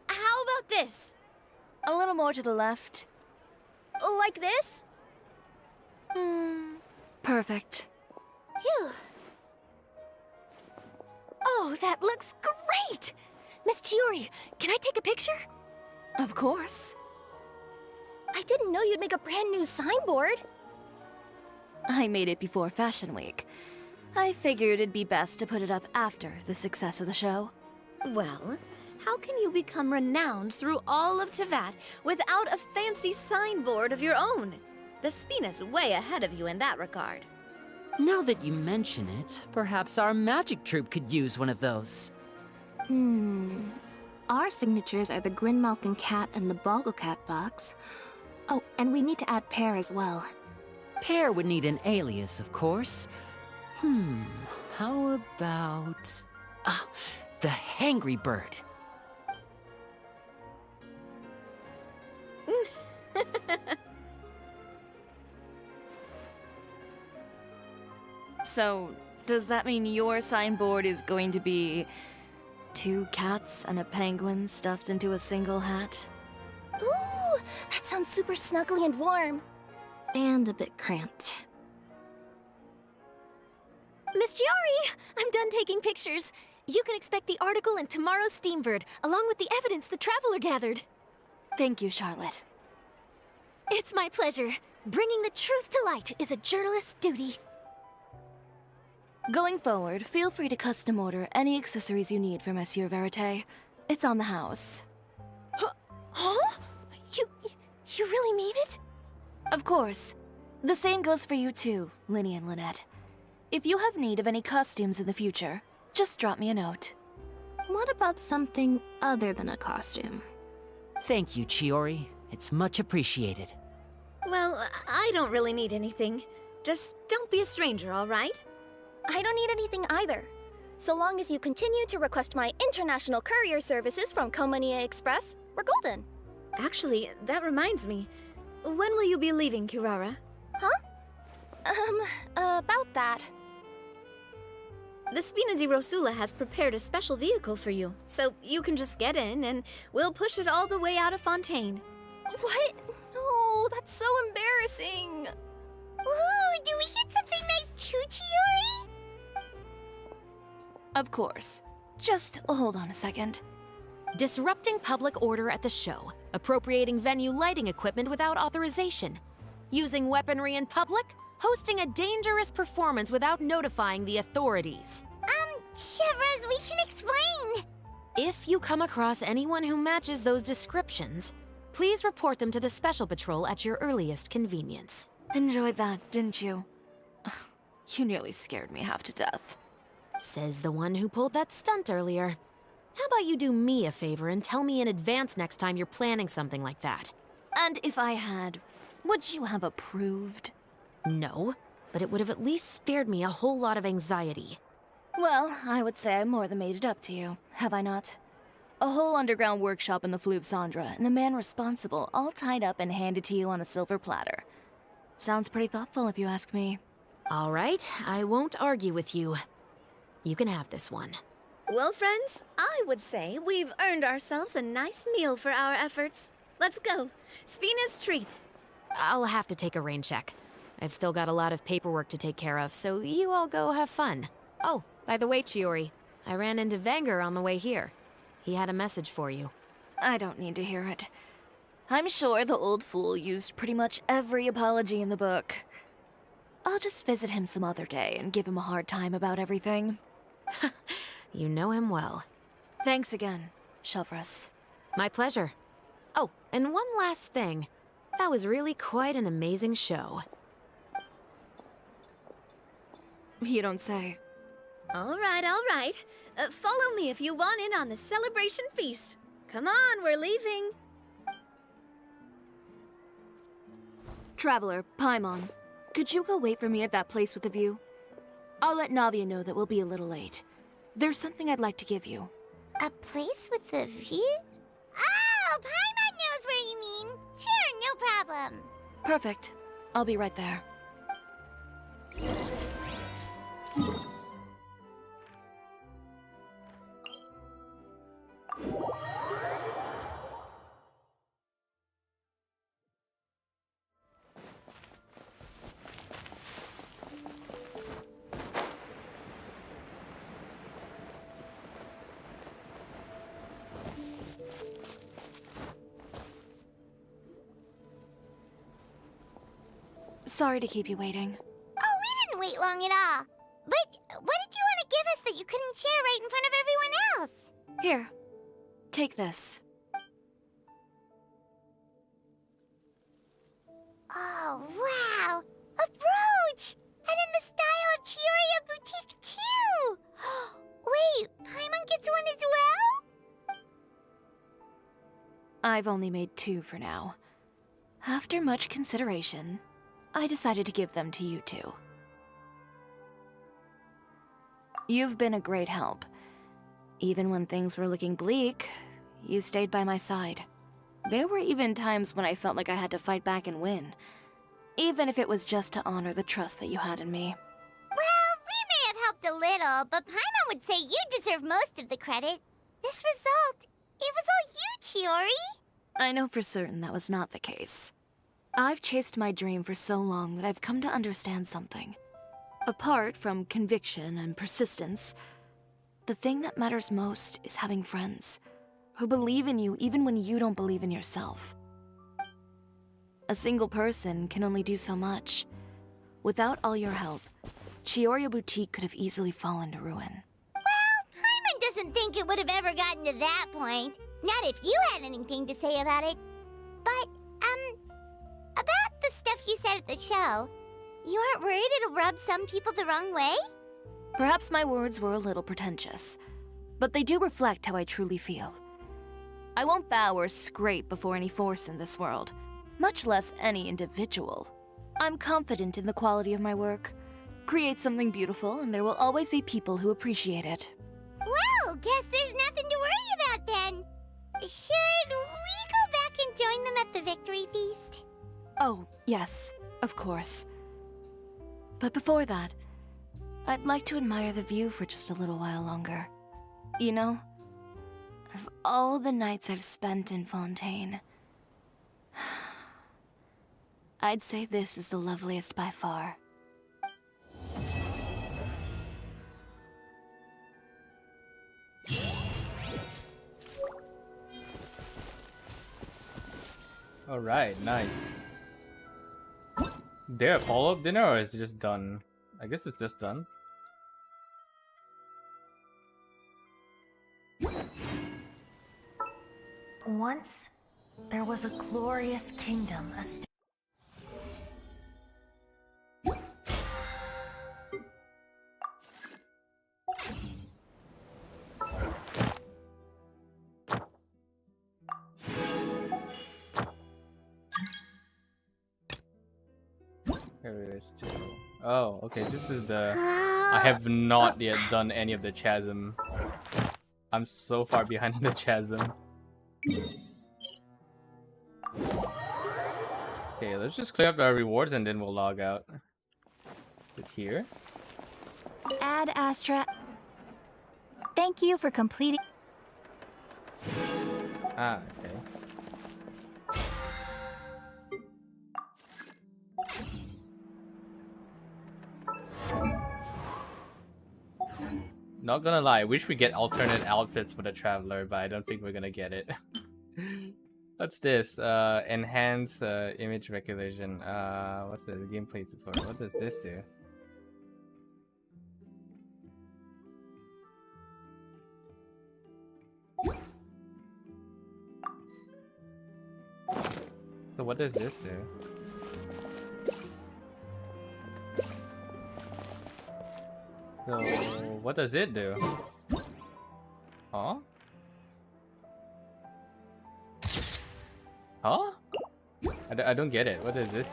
How about this? A little more to the left. Like this? Perfect. Phew. Oh, that looks great! Miss Chiori, can I take a picture? Of course. I didn't know you'd make a brand new signboard. I made it before Fashion Week. I figured it'd be best to put it up after the success of the show. Well, how can you become renowned through all of Teyvat without a fancy signboard of your own? The Spina's way ahead of you in that regard. Now that you mention it, perhaps our magic troupe could use one of those. Our signatures are the Grinmalkin cat and the Bogglecat box. Oh, and we need to add Pear as well. Pear would need an alias, of course. How about... the Hangry Bird. So, does that mean your signboard is going to be 2 cats and a penguin stuffed into a single hat? Ooh, that sounds super snuggly and warm. And a bit cramped. Miss Chiori, I'm done taking pictures. You can expect the article in tomorrow's Steambird, along with the evidence the Traveler gathered. Thank you, Charlotte. It's my pleasure. Bringing the truth to light is a journalist's duty. Going forward, feel free to custom order any accessories you need for Monsieur Verite. It's on the house. Huh? You really mean it? Of course. The same goes for you too, Linny and Lynette. If you have need of any costumes in the future, just drop me a note. What about something other than a costume? Thank you, Chiori. It's much appreciated. Well, I don't really need anything. Just don't be a stranger, all right? I don't need anything either. So long as you continue to request my international courier services from Komania Express, we're golden. Actually, that reminds me. When will you be leaving, Kirara? About that. The Spina di Rosula has prepared a special vehicle for you, so you can just get in and we'll push it all the way out of Fontaine. What? No, that's so embarrassing. Ooh, do we get something nice too, Chiori? Of course. Just hold on a second. Disrupting public order at the show, appropriating venue lighting equipment without authorization, using weaponry in public, hosting a dangerous performance without notifying the authorities. Chevras, we can explain! If you come across anyone who matches those descriptions, please report them to the Special Patrol at your earliest convenience. Enjoyed that, didn't you? Ugh, you nearly scared me half to death. Says the one who pulled that stunt earlier. How about you do me a favor and tell me in advance next time you're planning something like that? And if I had, would you have approved? No, but it would have at least spared me a whole lot of anxiety. Well, I would say I more than made it up to you, have I not? A whole underground workshop in the Fleuve Cendre, and the man responsible all tied up and handed to you on a silver platter. Sounds pretty thoughtful if you ask me. All right, I won't argue with you. You can have this one. Well, friends, I would say we've earned ourselves a nice meal for our efforts. Let's go. Spina's treat. I'll have to take a rain check. I've still got a lot of paperwork to take care of, so you all go have fun. Oh, by the way, Chiori, I ran into Vanger on the way here. He had a message for you. I don't need to hear it. I'm sure the old fool used pretty much every apology in the book. I'll just visit him some other day and give him a hard time about everything. You know him well. Thanks again, Chevras. My pleasure. Oh, and one last thing. That was really quite an amazing show. You don't say. All right, all right. Follow me if you want in on the celebration feast. Come on, we're leaving. Traveler, Paimon, could you go wait for me at that place with the view? I'll let Navia know that we'll be a little late. There's something I'd like to give you. A place with a view? Oh, Paimon knows where you mean. Sure, no problem. Perfect. I'll be right there. Sorry to keep you waiting. Oh, we didn't wait long at all. But what did you want to give us that you couldn't share right in front of everyone else? Here, take this. Oh, wow! A brooch! And in the style of Chiori Boutique, too! Wait, Paimon gets one as well? I've only made 2 for now. After much consideration, I decided to give them to you two. You've been a great help. Even when things were looking bleak, you stayed by my side. There were even times when I felt like I had to fight back and win, even if it was just to honor the trust that you had in me. Well, we may have helped a little, but Paimon would say you deserve most of the credit. This result, it was all you, Chiori. I know for certain that was not the case. I've chased my dream for so long that I've come to understand something. Apart from conviction and persistence, the thing that matters most is having friends who believe in you even when you don't believe in yourself. A single person can only do so much. Without all your help, Chiori Boutique could have easily fallen to ruin. Well, Paimon doesn't think it would have ever gotten to that point. Not if you had anything to say about it. But, about the stuff you said at the show, you aren't worried it'll rub some people the wrong way? Perhaps my words were a little pretentious, but they do reflect how I truly feel. I won't bow or scrape before any force in this world, much less any individual. I'm confident in the quality of my work. Create something beautiful, and there will always be people who appreciate it. Well, guess there's nothing to worry about then. Should we go back and join them at the victory feast? Oh, yes, of course. But before that, I'd like to admire the view for just a little while longer. You know, of all the nights I've spent in Fontaine, I'd say this is the loveliest by far. Alright, nice. There a follow-up dinner or is it just done? I guess it's just done. Once, there was a glorious kingdom Here it is too. Oh, okay, this is the... I have not yet done any of the chasm. I'm so far behind in the chasm. Okay, let's just clear up our rewards and then we'll log out. But here? Ad Astra. Thank you for completing. Ah, okay. Not gonna lie, I wish we get alternate outfits for the Traveler, but I don't think we're gonna get it. What's this? Enhance image recognition. What's the gameplay tutorial? What does this do? So what does this do? So what does it do? Huh? I don't get it. What is this?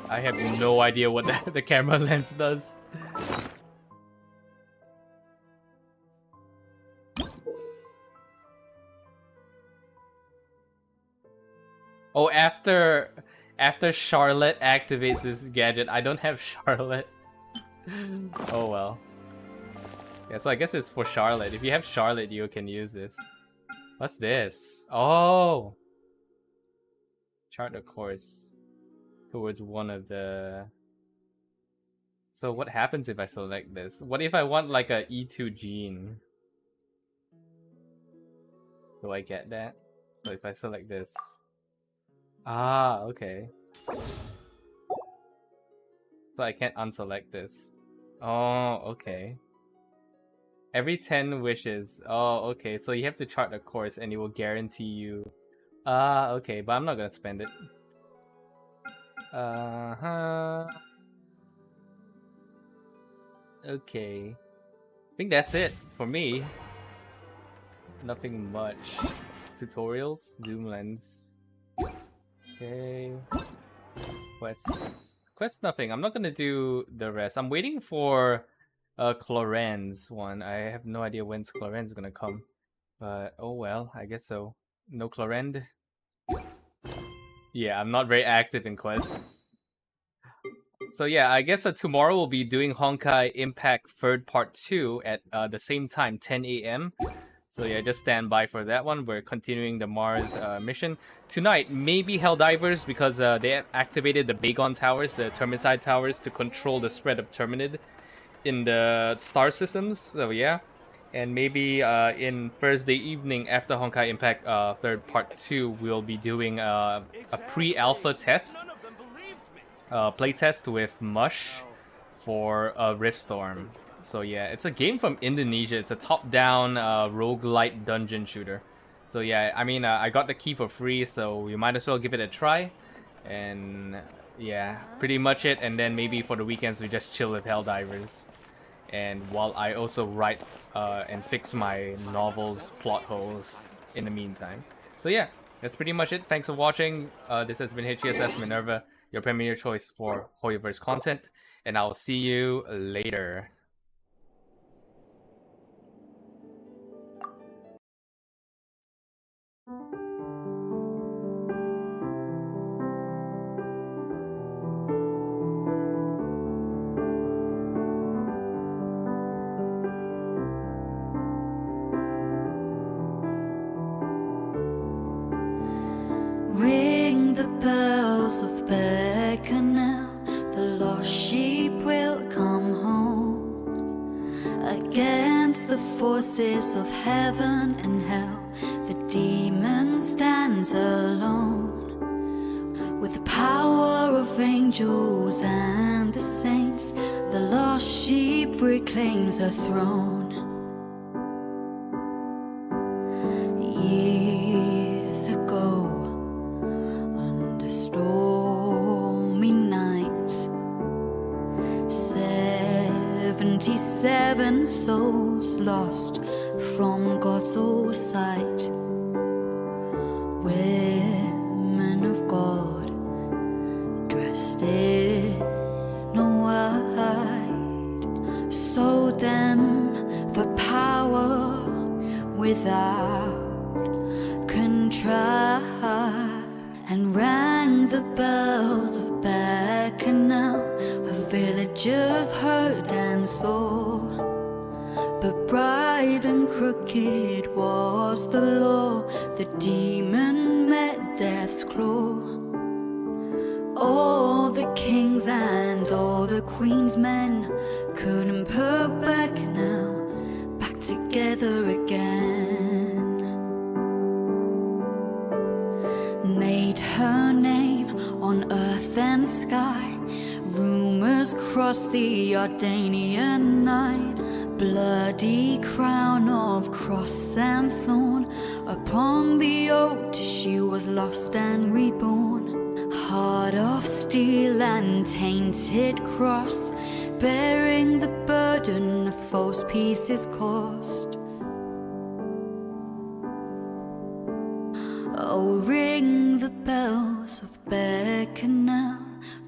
I have no idea what the camera lens does. Oh, after Charlotte activates this gadget, I don't have Charlotte. Oh well. Yeah, so I guess it's for Charlotte. If you have Charlotte, you can use this. What's this? Oh! Chart a course towards one of the... So what happens if I select this? What if I want like a E2 gene? Do I get that? So if I select this... Ah, okay. So I can't unselect this. Oh, okay. Every 10 wishes. Oh, okay. So you have to chart a course and it will guarantee you... Ah, okay. But I'm not gonna spend it. Okay. I think that's it for me. Nothing much. Tutorials, zoom lens. Okay. Quest nothing. I'm not gonna do the rest. I'm waiting for Cloran's one. I have no idea when Cloran's gonna come. But oh well, I guess so. No Clorend. Yeah, I'm not very active in quests. So yeah, I guess tomorrow we'll be doing Honkai Impact 3rd Part 2 at the same time, 10 AM. So yeah, just stand by for that one. We're continuing the Mars mission. Tonight, maybe Helldivers, because they activated the Bagon Towers, the Termitide Towers, to control the spread of Terminid in the star systems. So yeah. And maybe in Thursday evening after Honkai Impact 3rd Part 2, we'll be doing a pre-alpha test. Playtest with Mush for Riftstorm. So yeah, it's a game from Indonesia. It's a top-down roguelite dungeon shooter. So yeah, I mean, I got the key for free, so you might as well give it a try. And yeah, pretty much it. And then maybe for the weekends, we just chill with Helldivers. And while I also write and fix my novel's plot holes in the meantime. So yeah, that's pretty much it. Thanks for watching. This has been HGSS Minerva, your premier choice for Hoyoverse content. And I'll see you later. Ring the bells of Beckenel, the lost sheep will come home. Against the forces of heaven and hell, the demon stands alone. With the power of angels and the saints, the lost sheep reclaims her throne. Years ago, under stormy nights, 77 souls lost from God's own sight. Women of God, dressed in white, sold them for power without contrite, and rang the bells of Beckenel. Her villagers heard and saw, but bright and crooked was the law. The demon met death's claw. All the kings and all the queen's men couldn't put Beckenel back together again. Made her name on earth and sky, rumors crossed the Jordanian night. Bloody crown of cross and thorn, upon the oak she was lost and reborn. Heart of steel and tainted cross, bearing the burden of false peace's cost. Oh, ring the bells of Beckenel,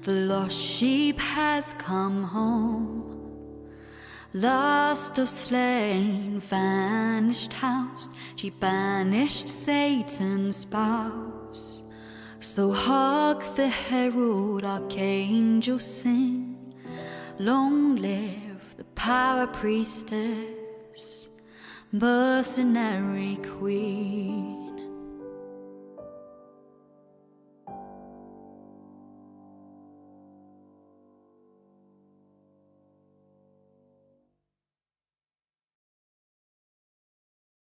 the lost sheep has come home. Lost or slain, vanished house, she banished Satan's spouse. So hark the herald archangel sing, long live the power priestess, mercenary queen.